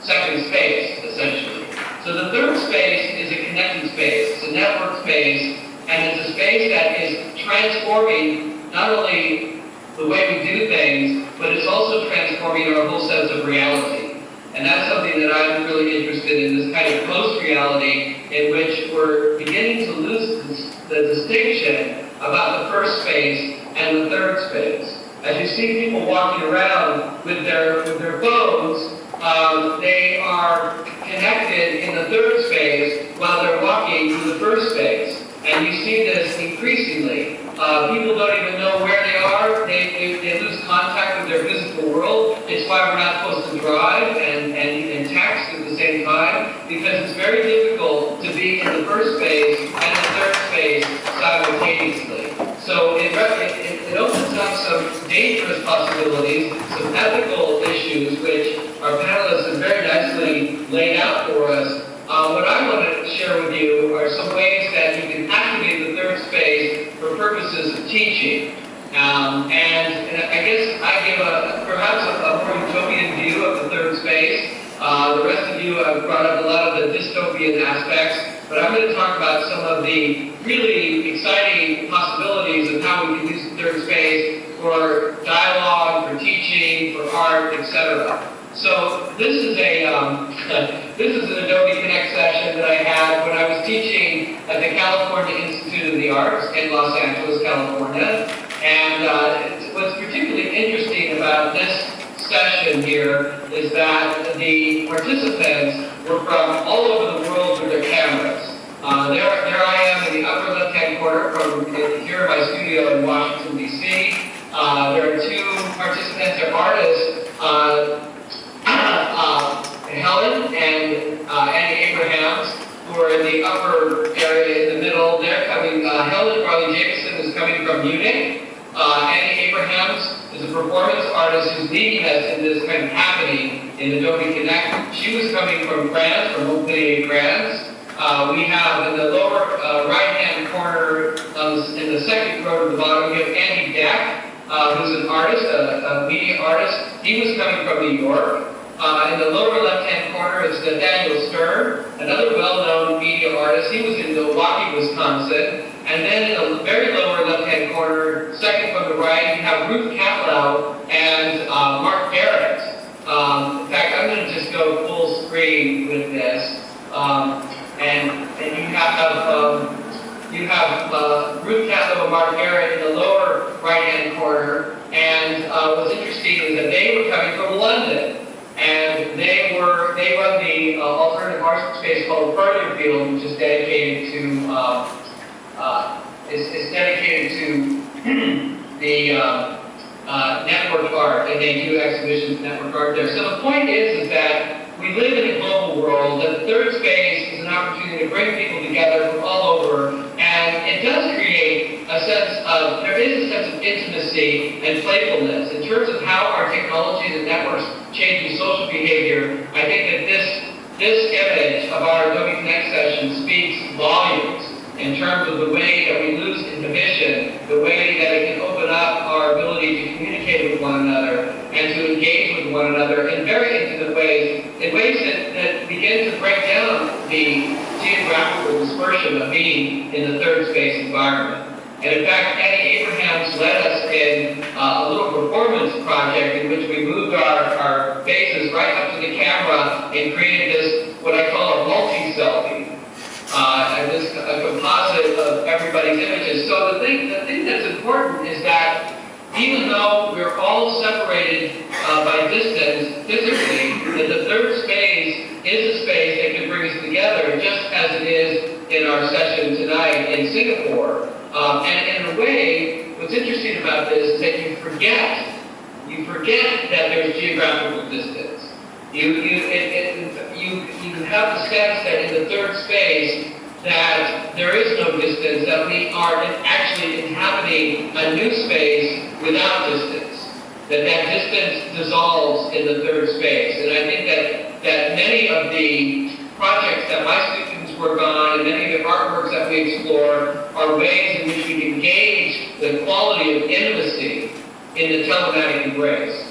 Speaker 1: second space, essentially. So the third space is a connected space, it's a network space, and it's a space that is transforming not only the way we do things, but it's also transforming our whole sense of reality. And that's something that I'm really interested in, this kind of post-reality in which we're beginning to lose the distinction about the first space and the third space. As you see people walking around with their phones, they are connected in the third space while they're walking through the first space. And you see this increasingly. People don't even know where they are. They lose contact with their physical world. It's why we're not supposed to drive and text at the same time, because it's very difficult to be in the first space and the third space simultaneously. So it opens up some dangerous possibilities, some ethical issues, which our panelists have very nicely laid out for us. What I want to share with you are some ways that you can activate the third space for purposes of teaching. And I guess I give perhaps a more utopian view of the third space. The rest of you have brought up a lot of the dystopian aspects, but I'm going to talk about some of the really exciting possibilities of how we can use the third space for dialogue, for teaching, for art, etc. So this is an Adobe Connect session that I had when I was teaching at the California Institute of the Arts in Los Angeles, California. And what's particularly interesting about this session here is that the participants were from all over the world with their cameras. There I am in the upper left-hand corner from here in my studio in Washington, D.C. There are two participants, they're artists, Helen and Annie Abrahams, who are in the upper area in the middle. They're coming, Helen Farley-Jacobson is coming from Munich. Annie Abrahams is a performance artist who's leading us in this kind of happening in Adobe Connect. She was coming from France, from Montpellier, France. We have in the lower right-hand corner, in the second row at the bottom, we have Andy Deck, who's an artist, a media artist. He was coming from New York. In the lower left-hand corner is Daniel Stern, another well-known media artist. He was in Milwaukee, Wisconsin. And then in the very lower left-hand corner, second from the right, you have Ruth Catlow and Mark Garrett. In fact, I'm going to just go full screen with this. And you have Ruth Catlow and Mark Garrett in the lower right-hand corner. And what's interesting is that they were coming from London. And they run the alternative art space called Further Field, which is dedicated to the network art, and they do exhibitions network art there. So the point is that we live in a global world, that the third space is an opportunity to bring people together from all over, and it does create a sense of, there is a sense of intimacy and playfulness. In terms of how our technologies and networks change social behavior, I think that this image of our Adobe Connect session speaks volumes in terms of the way that we lose inhibition, the way that it can open up our ability to communicate with one another and to engage with one another in very intimate ways, in ways that begin to break down the geographical dispersion of being in the third space environment. And in fact, Annie Abrahams led us in a little performance project in which we moved our faces right up to the camera and created this, what I call a multi-selfie. And this a composite of everybody's images. So the thing that's important is that even though we're all separated by distance physically, that the third space is a space that can bring us together, just as it is in our session tonight in Singapore. And in a way, what's interesting about this is that you forget that there's geographical distance. You have the sense that in the third space that there is no distance, that we are actually inhabiting a new space without distance, that distance dissolves in the third space. And I think that many of the projects that my students work on and many of the artworks that we explore are ways in which we can gauge the quality of intimacy in the telematic embrace.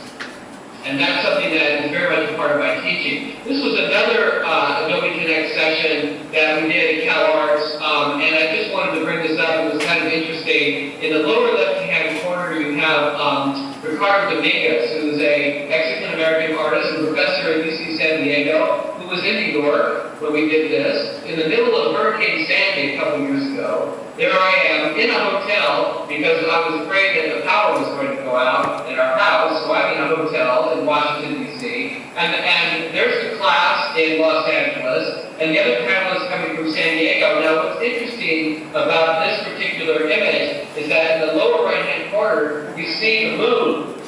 Speaker 1: And that's something that is very much a part of my teaching. This was another Adobe Connect session that we did at CalArts, and I just wanted to bring this up. It was kind of interesting. In the lower left-hand corner, you have Ricardo Dominguez, who's a Mexican-American artist and professor at UC San Diego, who was in New York when we did this. In the middle of Hurricane Sandy a couple years ago, there I am in a hotel because I was afraid that the power was going to go out in our house, so I'm in a hotel in Washington, D.C., and there's the class in Los Angeles, and the other panelists coming from San Diego. Now, what's interesting about this particular image is that in the lower right-hand corner, you see the moon.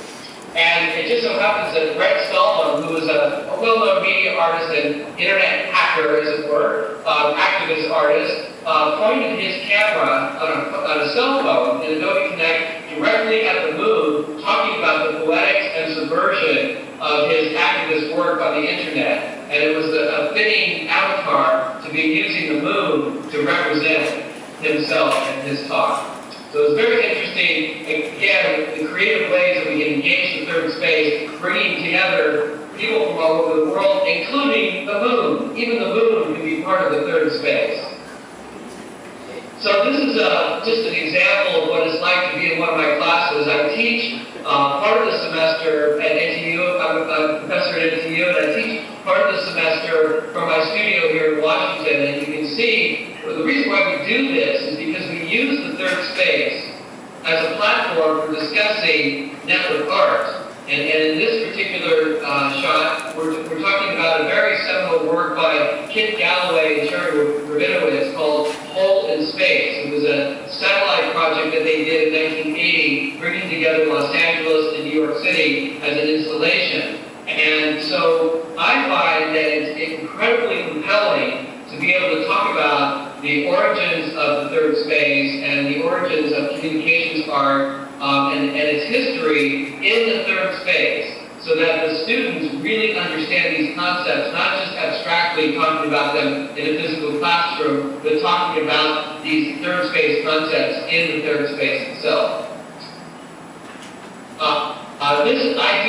Speaker 1: And it just so happens that Brett Stallman, who is a well-known media artist and internet hacker, as it were, activist artist, pointed his camera on a cell phone in Adobe Connect directly at the moon, talking about the poetics and subversion of his activist work on the internet. And it was a fitting avatar to be using the moon to represent himself and his talk. So it's very interesting, again, the creative ways that we can engage the third space, bringing together people from all over the world, including the moon. Even the moon can be part of the third space. So this is just an example of what it's like to be in one of my classes. I teach part of the semester at NTU. I'm a professor at NTU, and I teach part of the semester from my studio here in Washington. And you can see, the reason why we do this is because we use the third space as a platform for discussing network art. And in this particular shot, we're talking about a very seminal work by Kit Galloway and Sherry Rabinowitz called Hole in Space. It was a satellite project that they did in 1980, bringing together Los Angeles and New York City as an installation. And so I find that it's incredibly compelling to be able to talk about the origins of the third space and the origins of communications art and its history in the third space, so that the students really understand these concepts, not just abstractly talking about them in a physical classroom, but talking about these third space concepts in the third space itself. I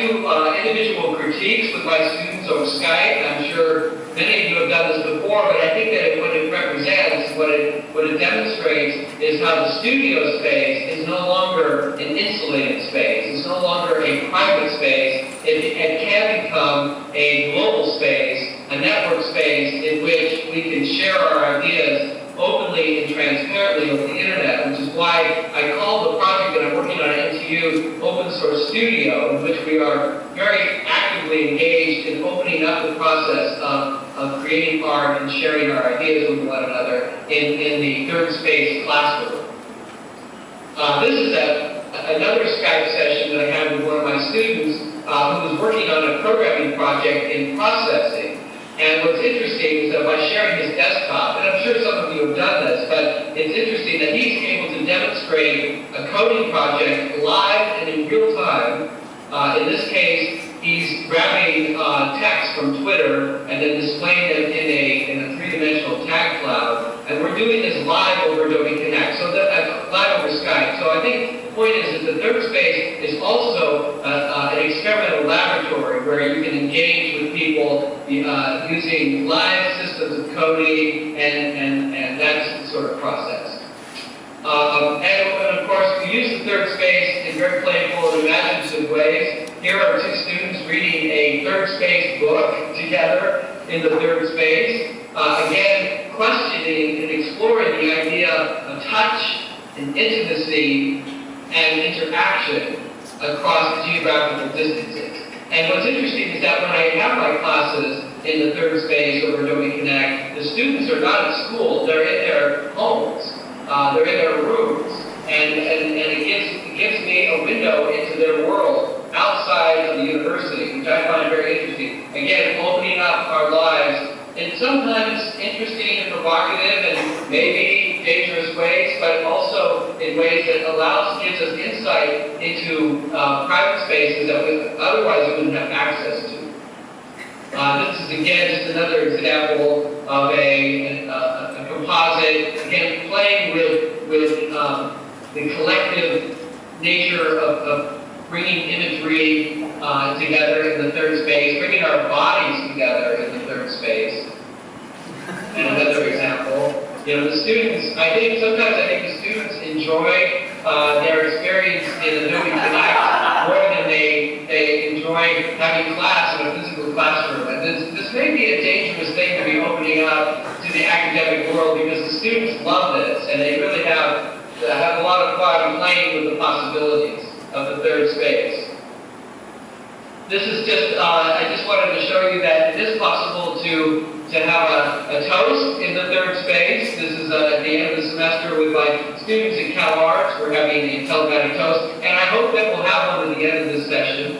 Speaker 1: do individual critiques with my students over Skype. I'm sure many of you have done this before, but I think that what it represents, what it demonstrates, is how the studio space is no longer an insulated space. It's no longer a private space. It can become a global space, a network space in which we can share our ideas openly and transparently over the internet, which is why I call the project that I'm working on at NTU Open Source Studio, in which we are very actively engaged in opening up the process of creating art and sharing our ideas with one another in the third space classroom. This is another Skype session that I had with one of my students who was working on a programming project in processing. And what's interesting is that by sharing his desktop, and I'm sure some of you have done this, but it's interesting that he's able to demonstrate a coding project live and in real time. In this case, he's grabbing text from Twitter and then displaying it in a three-dimensional tag cloud. And we're doing this live over Adobe Connect, so live over Skype. So I think the point is that the third space is also an experimental laboratory where you can engage with people using live systems of coding and that sort of process. And of course, we use the third space in very playful and imaginative ways. here are two students reading a third space book together in the third space. Again, questioning and exploring the idea of touch and intimacy and interaction across geographical distances. And what's interesting is that when I have my classes in the third space over Adobe Connect, the students are not at school, they're in their homes, they're in their rooms, and it gives me a window into their world outside of the university, which I find very interesting. Again, opening up our lives in sometimes interesting and provocative and maybe dangerous ways, but also in ways that gives us insight into private spaces that we otherwise wouldn't have access to. This is again just another example of a composite, again playing with the collective nature of bringing imagery together in the third space, bringing our bodies together in the third space. And another example, the students, sometimes I think the students enjoy their experience in Adobe Connect more than they enjoy having class in a physical classroom. And this may be a dangerous thing to be opening up to the academic world, because the students love this and they really have a lot of fun playing with the possibilities of the third space. This is just, I just wanted to show you that it is possible to have a toast in the third space. This is at the end of the semester with my students at Cal Arts. We're having a telepathic toast, and I hope that we'll have one at the end of this session.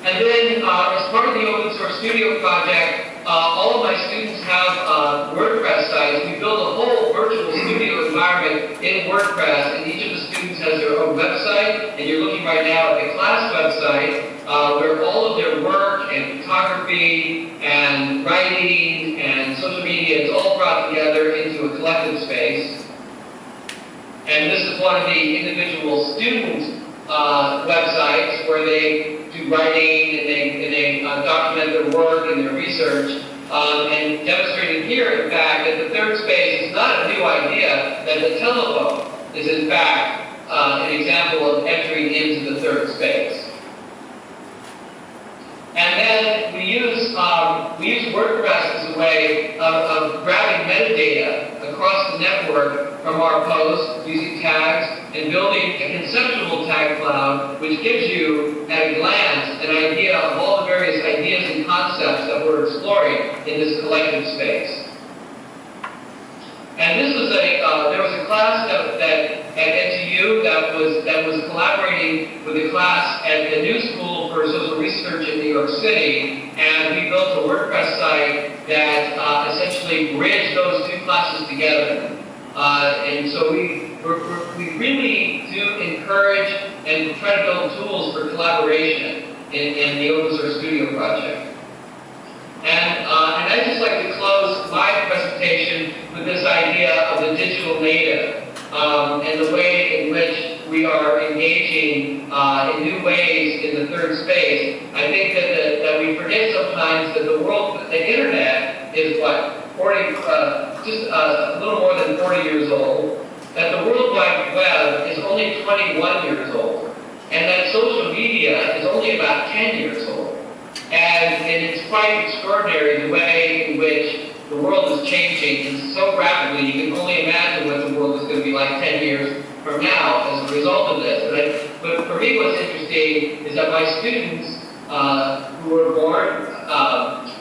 Speaker 1: And then, as part of the Open Source Studio project, all of my students have WordPress sites. We build a whole virtual studio environment in WordPress, and each of the students has their own website. And you're looking right now at the class website, where all of their work and photography and writing and social media is all brought together into a collective space. And this is one of the individual student websites where they do writing and they document their work and their research, and demonstrating here, in fact, that the third space is not a new idea, that the telephone is, in fact, an example of entering into the third space. And then we use WordPress as a way of grabbing metadata across the network from our posts using tags and building a conceptual tag cloud, which gives you, at a glance, an idea of all the various ideas and concepts that we're exploring in this collective space. And this was there was a class that at NTU that was collaborating with a class at the New School for Social Research in New York City, and we built a WordPress site that essentially bridged those two classes together. And so we really do encourage and try to build tools for collaboration in the Open Source Studio project. And I'd just like to close my presentation with this idea of the digital native and the way in which we are engaging in new ways in the third space. I think that we forget sometimes that the internet is just a little more than 40 years old, that the World Wide Web is only 21 years old, and that social media is only about 10 years old. And it's quite extraordinary the way in which the world is changing so rapidly. You can only imagine what the world is going to be like 10 years from now as a result of this. But for me, what's interesting is that my students who were born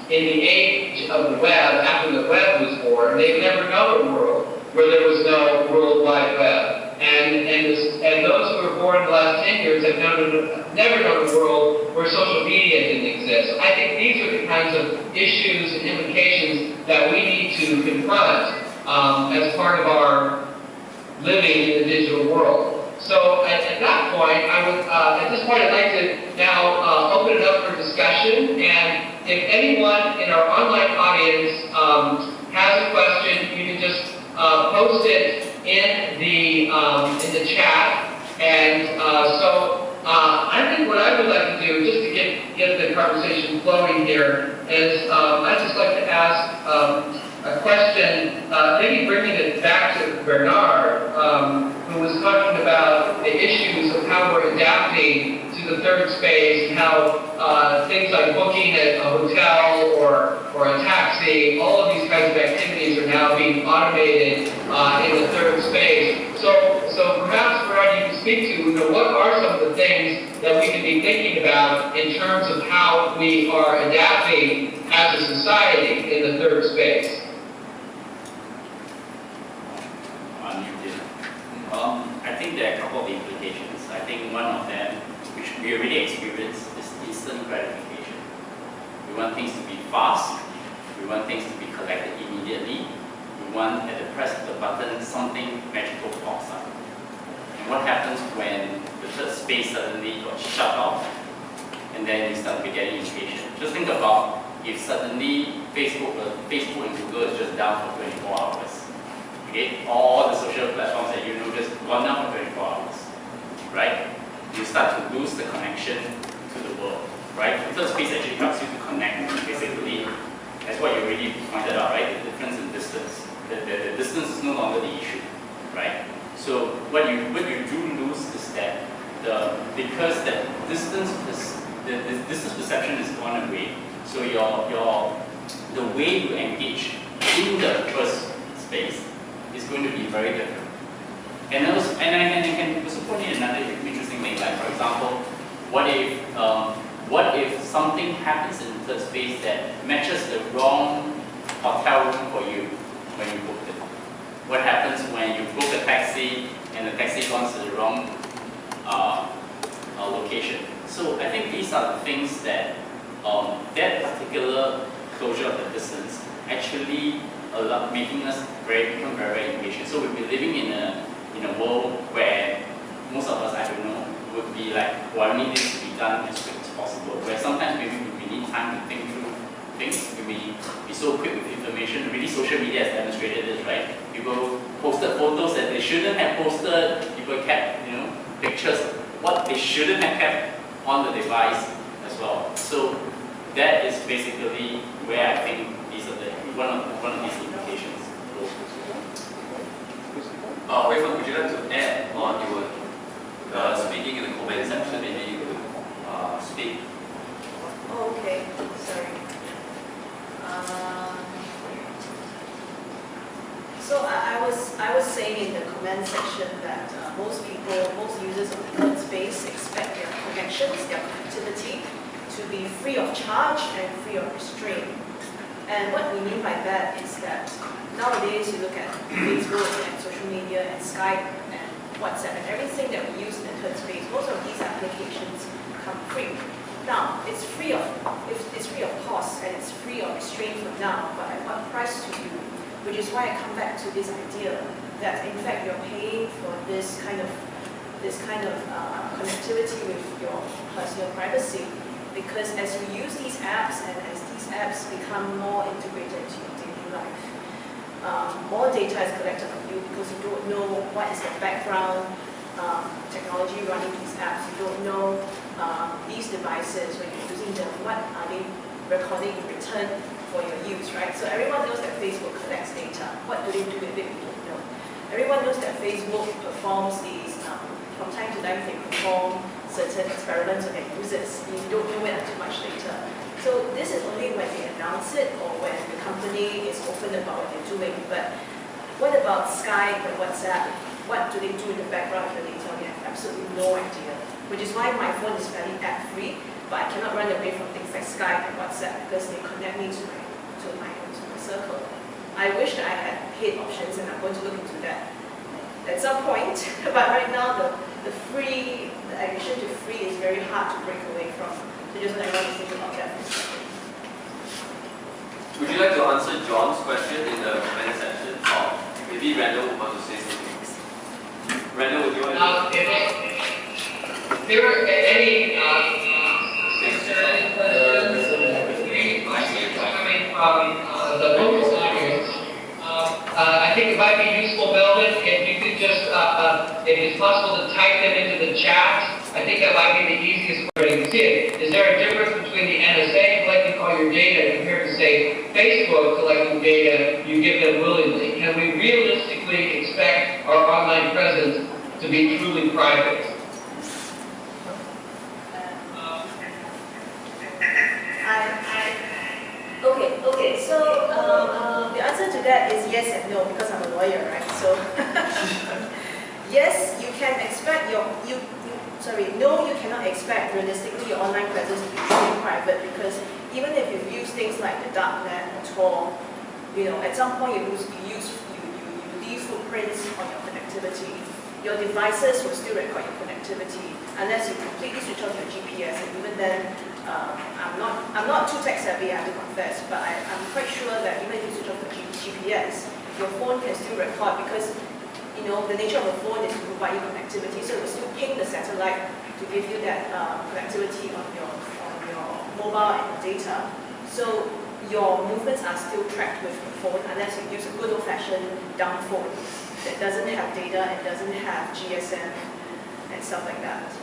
Speaker 1: in the age of the web, after the web was born, they've never known a world where there was no World Wide Web. And those who were born in the last 10 years have never known a world where social media didn't exist. I think these are the kinds of issues and implications that we need to confront as part of our living in the digital world. So at that point, at this point, I'd like to now open it up for discussion. And if anyone in our online audience has a question, you can just post it in the chat. And I think what I would like to do, just to get the conversation flowing here, is I'd just like to ask a question, maybe bringing it back to Bernard, who was talking about the issues of how we're adapting to the third space and how things like booking at a hotel or a taxi, all of these kinds of activities are now being automated in the third space. So perhaps, Brad, you can speak to what are some of the things that we can be thinking about in terms of how we are adapting as a society in the third space.
Speaker 3: I think there are a couple of implications. I think one of them, which we already experienced, is instant gratification. We want things to be fast. We want things to be collected immediately. We want, at the press of the button, something magical pops up. And what happens when the third space suddenly got shut off, and then you start to be getting impatient? Just think about if suddenly Facebook and Google is just down for 24 hours. Okay? All the social platforms that you know just gone down for 24 hours, right? You start to lose the connection to the world, right? The third space actually helps you to connect, basically. That's what you already pointed out, right? The difference in distance. The distance is no longer the issue, right? So what you do lose is that because that distance perception is gone away, so the way you engage in the first space is going to be very different. And I can also point in another interesting thing, like for example, what if something happens in the third space that matches the wrong hotel room for you when you booked it? What happens when you book a taxi and the taxi goes to the wrong location? So I think these are the things that that particular closure of the distance actually making us become very impatient. So we'll be living in a world where most of us, I don't know, would be like, well, I need this to be done as quick as possible. Where sometimes maybe we need time to think through things. We may be so quick with information. Really, social media has demonstrated this, right? People posted photos that they shouldn't have posted. People kept, pictures what they shouldn't have kept on the device as well. So that is basically where I think these are one of these implications.
Speaker 2: Huifen, would you like to add on? You were speaking in the comment section. Maybe you could speak.
Speaker 5: Oh, okay. Sorry. So I was saying in the comment section that most users of the third space expect their connections, their connectivity, to be free of charge and free of restraint. And what we mean by that is that nowadays you look at Facebook and social media and Skype and WhatsApp and everything that we use in the third space, most of these applications come free. Now, it's free of cost and it's free of restraint for now, but at what price to you? Which is why I come back to this idea that in fact you're paying for this kind of connectivity with your personal privacy, because as you use these apps and as these apps become more integrated into your daily life, more data is collected on you because you don't know what is the background technology running these apps. You don't know these devices when you're using them, what are they recording in return for your use, right? So everyone knows that Facebook collects data. What do they do with it? We don't know. Everyone knows that Facebook performs these, from time to time they perform certain experiments on their users. You don't know it too much data. So this is only when they announce it or when the company is open about what they're doing. But what about Skype and WhatsApp? What do they do in the background of the data? We have absolutely no idea. Which is why my phone is fairly app-free, but I cannot run away from things like Skype and WhatsApp because they connect me to my circle. I wish that I had paid options, and I'm going to look into that at some point. But right now, the addition to free is very hard to break away from. So just want to think about that for a second.
Speaker 2: Would you like to answer John's question in the comment section? Or maybe Randall would want to say something. Randall, would you want to?
Speaker 1: If there are any concerns, coming from the focus audience, I think it might be useful, Melvin, if you could just, if it's possible to type them into the chat. I think that might be the easiest way to see it. Is there a difference between the NSA collecting all your data compared to, say, Facebook collecting data you give them willingly? Can we realistically expect our online presence to be truly private?
Speaker 5: Okay, so the answer to that is yes and no, because I'm a lawyer, right? So yes, you can expect no, you cannot expect realistically your online presence to be truly private, because even if you use things like the dark net or Tor, at some point you leave footprints on your connectivity. Your devices will still record your connectivity unless you completely switch off your GPS, and even then, I'm not too tech savvy, I have to confess, but I'm quite sure that even if you switch off the GPS, your phone can still record, because the nature of a phone is to provide you connectivity, so it will still ping the satellite to give you that connectivity on your mobile and data. So your movements are still tracked with your phone unless you use a good old-fashioned dumb phone that doesn't have data and doesn't have GSM and stuff like that.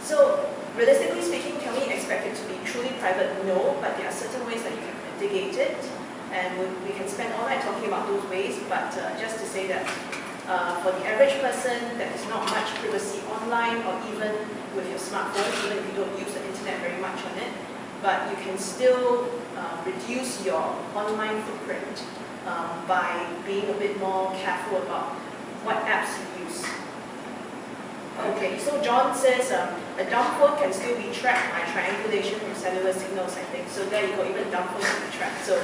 Speaker 5: So realistically speaking, can we expect it to be truly private? No, but there are certain ways that you can mitigate it. And we can spend all night talking about those ways, but just to say that for the average person, there is not much privacy online or even with your smartphone, even if you don't use the internet very much on it. But you can still reduce your online footprint by being a bit more careful about what apps you use. Okay, so John says a dumb phone can still be tracked by triangulation from cellular signals, I think. So there you go, even a dumb phone can be tracked. So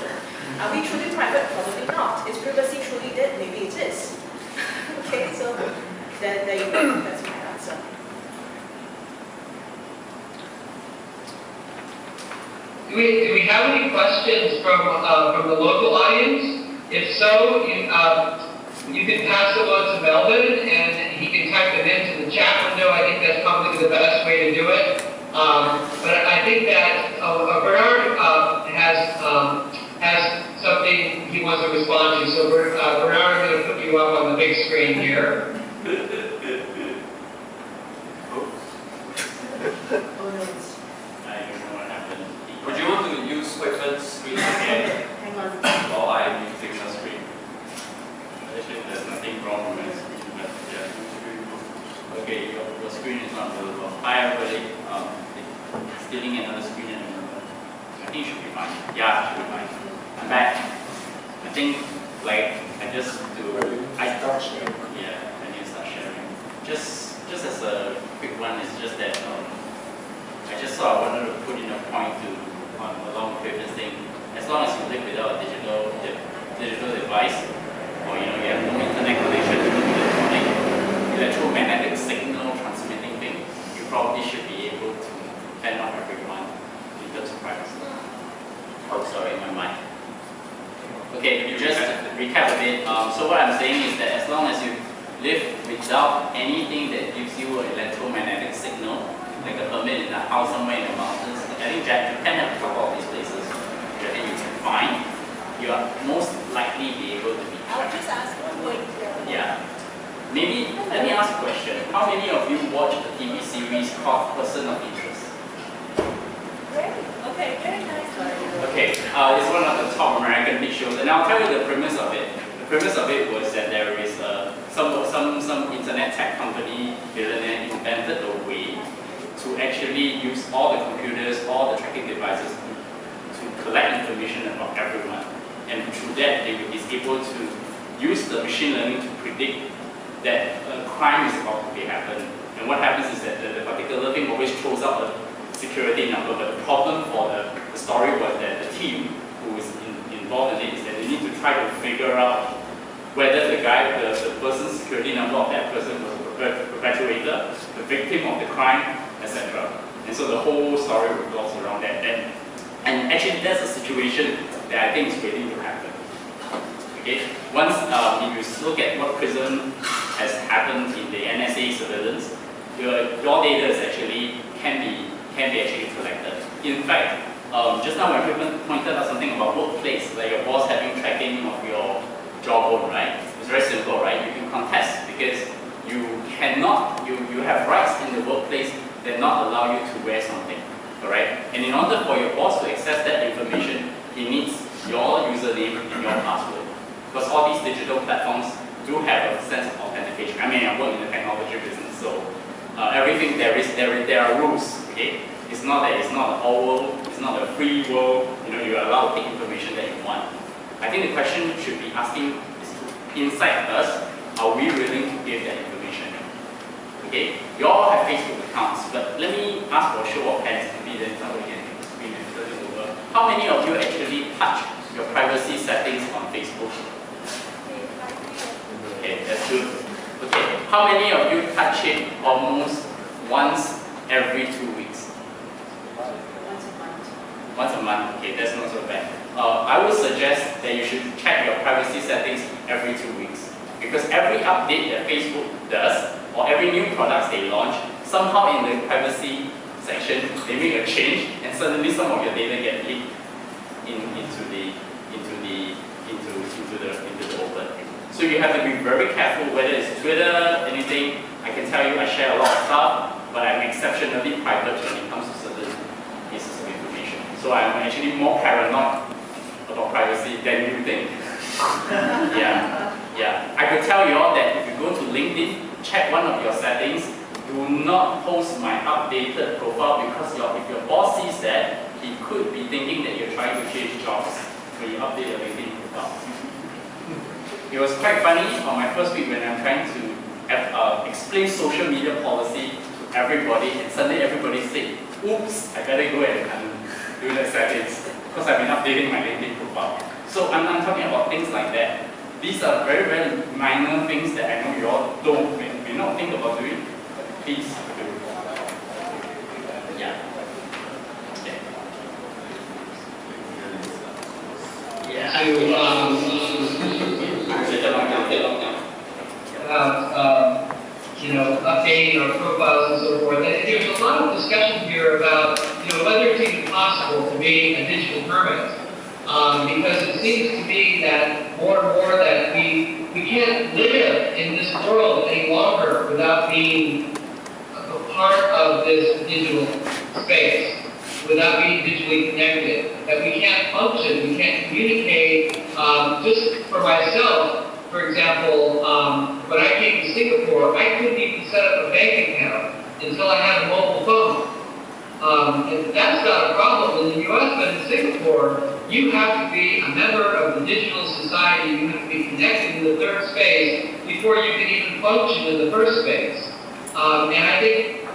Speaker 5: are we truly private? Probably not. Is privacy truly dead? Maybe it is. Okay, so there you go. That's my answer.
Speaker 1: Do we have any questions from the local audience? If so, you can pass them on to Melvin, and he can type them into the chat window. I think that's probably the best way to do it. But I think that Bernard has something he wants to respond to. So Bernard, I'm going to put you up on the big screen here.
Speaker 5: Oh no, it's...
Speaker 3: I don't know what happened.
Speaker 2: Would you want to use Huifen's screen again?
Speaker 5: Hang on.
Speaker 2: While I use Victor's screen?
Speaker 3: Actually, there's nothing wrong with my screen, but yeah. Okay, your screen is not available. Hi everybody. Stealing another screen and another. I think it should be fine. Yeah, it should be fine. I'm back. I think I just do. I start sharing. Yeah, I need to start sharing. Just as a quick one, it's just that I just thought I wanted to put in a point along with Huifen Zheng. As long as you live without a digital device, or you have no internet connection to the electromagnetic signal transmitting thing, you probably should be able to fend off everyone in terms of privacy. Oh, sorry, my mic. Okay, you just recap a bit. So what I'm saying is that as long as you live without anything that gives you an electromagnetic signal, like a permit in a house somewhere in the mountains, I think Japan have a couple of these places that you can find, you are most likely be able to be tracked.
Speaker 5: I'll just ask one point.
Speaker 3: Yeah. Maybe, let me ask a question. How many of you watched the TV series called Person of Interest?
Speaker 5: Great. Okay, very nice.
Speaker 3: Okay, it's one of the top American big shows, and I'll tell you the premise of it. The premise of it was that there is some internet tech company billionaire invented a way to actually use all the computers, all the tracking devices to collect information about everyone. And through that, they is able to use the machine learning to predict that a crime is about to be happening. And what happens is that the particular thing always throws up a security number, but the problem for the story was that the team who is involved in it is that they need to try to figure out whether the person's security number of that person was a perpetrator, the victim of the crime, etc. And so the whole story revolves around that. And actually that's a situation that I think is waiting to happen. Okay? Once if you look at what PRISM has happened in the NSA surveillance, your data is actually can be actually collected. In fact, just now when Huifen pointed out something about workplace, like your boss having tracking of your jawbone, right? It's very simple, right? You can contest because you have rights in the workplace that not allow you to wear something, alright? And in order for your boss to access that information, he needs your username and your password. Because all these digital platforms do have a sense of authentication. I mean, I work in the technology business, so everything there are rules. Okay, it's not that it's not an all world, it's not a free world. You you're allowed to take information that you want. I think the question should be asking is inside us, are we willing to give that information? Okay, you all have Facebook accounts, but let me ask for a show of hands, maybe then somebody can screen and turn it over. How many of you actually touch your privacy settings on Facebook? Okay, that's good. Okay, how many of you touch it almost once every 2 weeks? Once a month, okay, that's not so bad. I would suggest that you should check your privacy settings every 2 weeks. Because every update that Facebook does, or every new products they launch, somehow in the privacy section, they make a change, and suddenly some of your data get leaked into the open. So you have to be very careful, whether it's Twitter, anything. I can tell you I share a lot of stuff, but I'm exceptionally private when it comes to certain pieces of information. So I'm actually more paranoid about privacy than you think. Yeah. I could tell you all that if you go to LinkedIn, check one of your settings, do not post my updated profile because if your boss sees that, he could be thinking that you're trying to change jobs when you update your LinkedIn profile. It was quite funny on my first week when I'm trying to explain social media policy to everybody, and suddenly everybody said, oops, I better go and do the settings because I've been updating my LinkedIn profile. So I'm talking about things like that. These are very, very minor things that I know you all may not think about doing. Please do. Yeah. Okay.
Speaker 1: Updating our profiles and so forth. And there's a lot of discussion here about, whether it's even possible to be a digital hermit. Because it seems to me that more and more that we can't live in this world any longer without being a part of this digital space, without being digitally connected, that we can't function, we can't communicate. Just for myself, for example, when I came to Singapore, I couldn't even set up a bank account until I had a mobile phone. And that's not a problem in the US, but in Singapore, you have to be a member of the digital society, you have to be connected to the third space before you can even function in the first space. And I think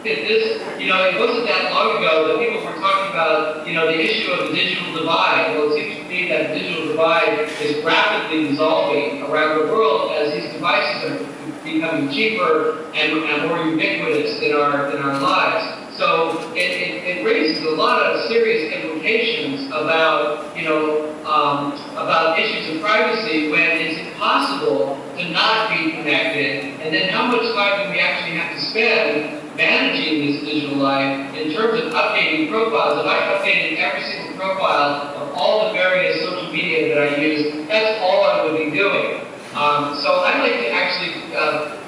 Speaker 1: it wasn't that long ago that people were talking about, the issue of the digital divide. Well, it seems to me that the digital divide is rapidly dissolving around the world as these devices are becoming cheaper and more ubiquitous in our lives. So it raises a lot of serious implications about, about issues of privacy when it's impossible to not be connected, and then how much time do we actually have to spend managing this digital life in terms of updating profiles. If I updated every single profile of all the various social media that I use, that's all I would be doing. So I'd like to actually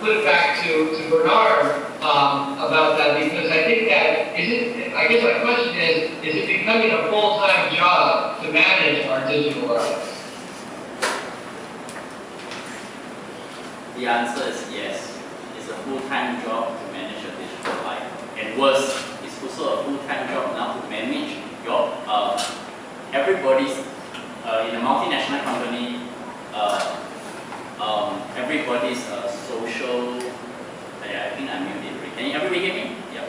Speaker 1: put it back to Bernard about that, because I think that, I guess my question is it becoming a full-time job to manage our digital life?
Speaker 3: The answer is yes. It's a full-time job to manage your digital life. And worse, it's also a full-time job now to manage your, everybody's, in a multinational company, everybody's social, I think I muted it. Can everybody hear me? Yep.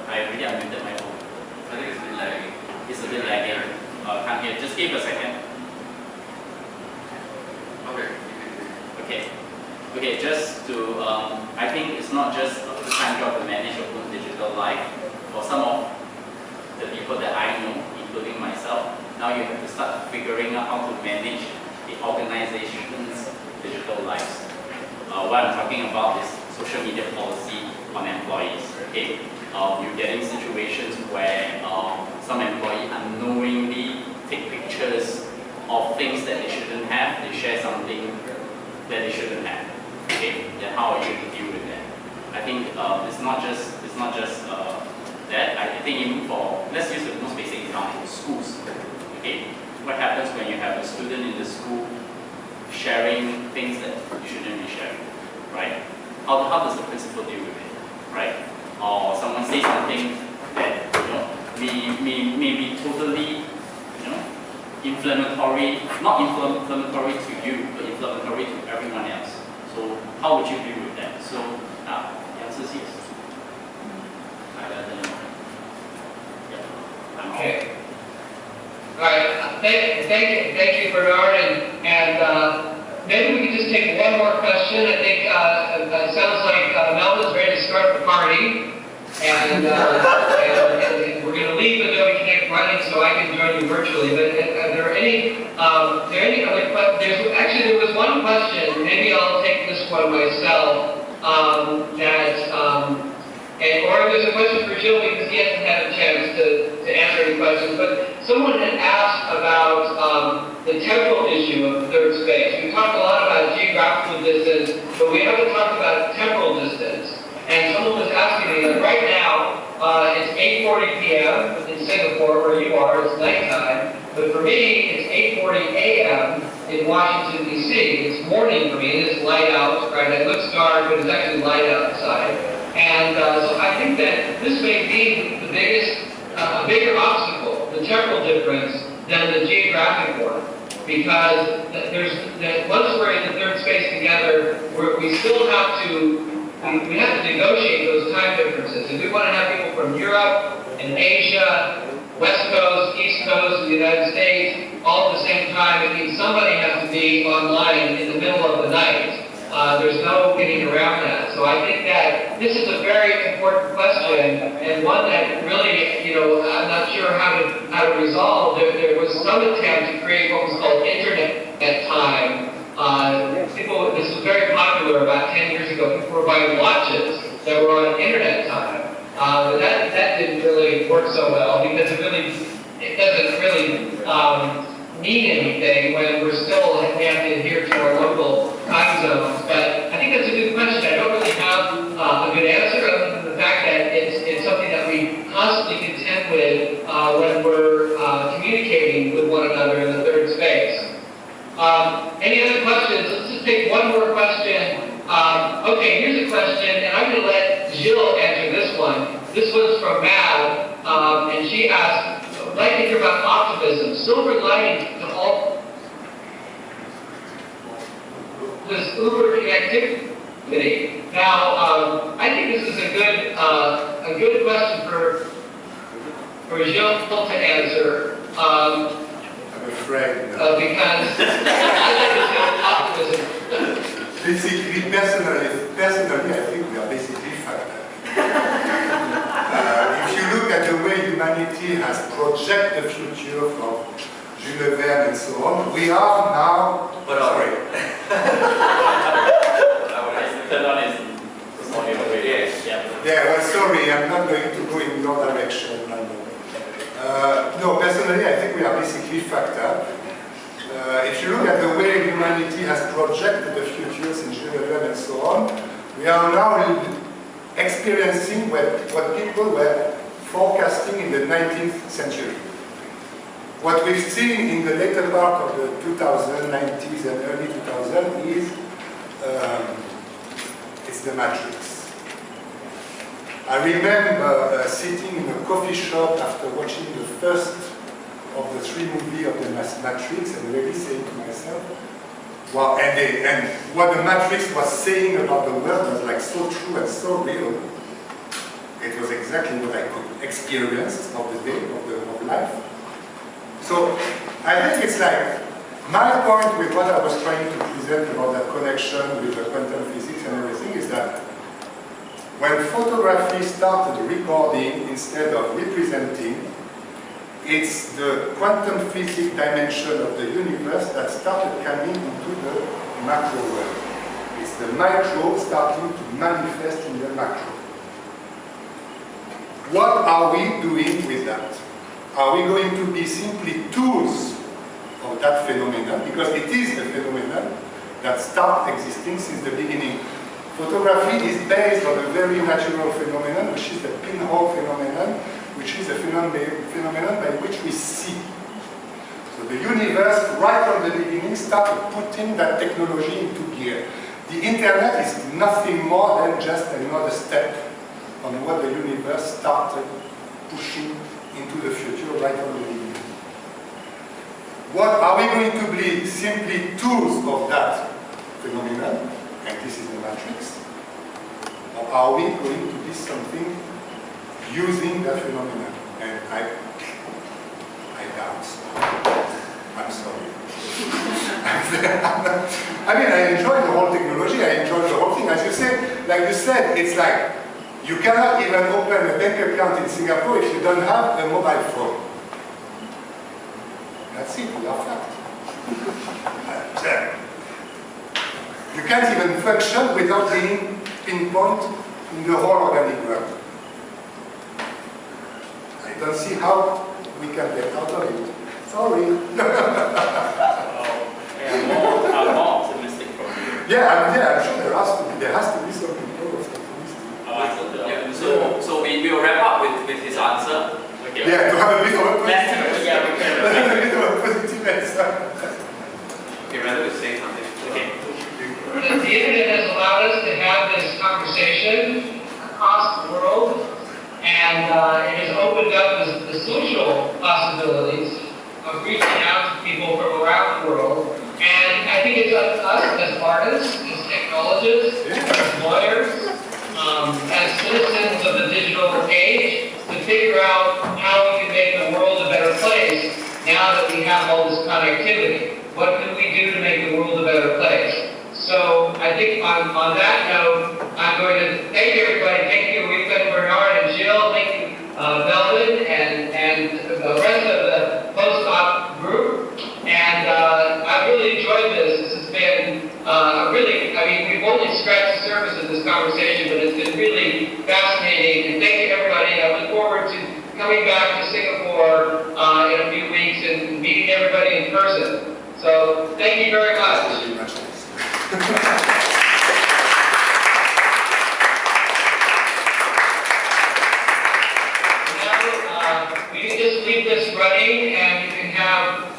Speaker 3: I already unmuted my phone. I think it's a bit lagging. It's a bit lagging. Can't hear. Just give a second. Okay, just to, I think it's not just a full-time job to manage your own digital life. For some of the people that I know, including myself, now you have to start figuring out how to manage the organization's digital lives. What I'm talking about is social media policy on employees. Okay, you're getting situations where some employee unknowingly take pictures of things that they shouldn't have. They share something that they shouldn't have. Okay, then how are you to deal with that? I think it's not just that. I think even for, let's use the most basic example, schools. Okay, what happens when you have a student in the school sharing things that you shouldn't be sharing, right? How does the principal deal with it, right? Or someone says something that may be totally, inflammatory, not inflammatory to you, but inflammatory to everyone else. So how would you deal with that? So, the answer is yes.
Speaker 1: Okay. All right. Thank you, Bernard. And maybe we can just take one more question. I think it sounds like Melvin's ready to start the party. And we're going to leave Adobe Connect running so I can join you virtually. But are there any other questions? Actually, there was one question. Maybe I'll take this one myself. Or there's a question for Gilles because he hasn't had a chance to answer any questions. But someone had asked about the temporal issue of third space. We talked a lot about geographical distance, but we haven't talked about temporal distance. And someone was asking me, like right now, it's 8:40 p.m. in Singapore, where you are, it's nighttime. But for me, it's 8:40 a.m. in Washington, D.C. It's morning for me, it's light out, right? It looks dark, but it's actually light outside. And so I think that this may be the bigger obstacle, the temporal difference, than the geographic one. Because once we're in the third space together, we still have to we have to negotiate those time differences. If we want to have people from Europe and Asia, West Coast, East Coast of the United States, all at the same time, it means somebody has to be online in the middle of the night. There's no getting around that. So I think that this is a very important question, and one that really, I'm not sure how to resolve. There was some attempt to create what was called internet time. This was very popular about 10 years ago. People were buying watches that were on internet time. But that didn't really work so well because it doesn't really mean anything when we have to adhere to our local time zones. But I think that's a good question. I don't really have a good answer other than the fact that it's something that we constantly contend with when we're communicating with one another in the third space. Any other questions? Let's just take one more question. Okay, here's a question, and I'm going to let Gilles answer this one. This one's from Mad, and she asked, I'd like to hear about optimism, silver lining to all this Uber connectivity. Now, I think this is a good question for Gilles to answer.
Speaker 4: I'm afraid.
Speaker 1: Because I think it's optimism.
Speaker 4: Basically, personally, I think we are basically fucked up. If you look at the way humanity has projected the future from Jules Verne and so on, we are now. Sorry. Yeah, well, sorry, I'm not going to go in your direction. No, personally, I think we are basically fucked up. If you look at the way humanity has projected the futures in Jules Verne and so on, we are now experiencing what people were forecasting in the 19th century. What we've seen in the later part of the 90s and early 2000s is it's the Matrix. I remember sitting in a coffee shop after watching the first of the 3 movies of the Matrix and really saying to myself, wow, and what the Matrix was saying about the world was like so true and so real. It was exactly what I could experience of the day, of life. So I think it's like, my point with what I was trying to present about that connection with the quantum physics and everything is that when photography started recording instead of representing, it's the quantum physics dimension of the universe that started coming into the macro world. It's the micro starting to manifest in the macro. What are we doing with that? Are we going to be simply tools of that phenomenon? Because it is a phenomenon that started existing since the beginning. Photography is based on a very natural phenomenon, which is the pinhole phenomenon, which is a phenomenon by which we see. So the universe, right from the beginning, started putting that technology into gear. The internet is nothing more than just another step on what the universe started pushing into the future right on the beginning. What are we going to be? Simply tools of that phenomenon, and this is the matrix? Or are we going to be something using that phenomenon? And I doubt so. I'm sorry. I mean, I enjoy the whole technology, I enjoy the whole thing. As you said, like you said, it's like you cannot even open a bank account in Singapore if you don't have a mobile phone. That's it, we are fact. You can't even function without being pinpoint in the whole organic world. I don't see how we can get out of it. Sorry.
Speaker 3: I'm more optimistic from you.
Speaker 4: Yeah, I'm sure there has to be some people who are optimistic.
Speaker 2: Yeah, so we will wrap up with his answer.
Speaker 3: Okay.
Speaker 4: Yeah, to have a bit of a positive,
Speaker 3: Yeah, we can.
Speaker 4: a bit of a positive answer.
Speaker 2: Okay, Randall is saying something.
Speaker 3: Okay.
Speaker 1: The internet has allowed us to have this conversation across the world, and it has opened up the social possibilities of reaching out to people from around the world. And I think it's up to us as artists, as technologists, as lawyers, as citizens of the digital age, to figure out how we can make the world a better place now that we have all this connectivity. What can we do to make the world a better place? So I think on that note, I'm going to thank everybody. Thank you, Huifen, Bernard, and Gilles. Thank you, Melvin, and the rest of the postdoc group. And I've really enjoyed this. This has been we've only scratched the surface of this conversation, but it's been really fascinating. And thank you, everybody. I look forward to coming back to Singapore in a few weeks and meeting everybody in person. So thank you very much. Now, we can just leave this running and you can have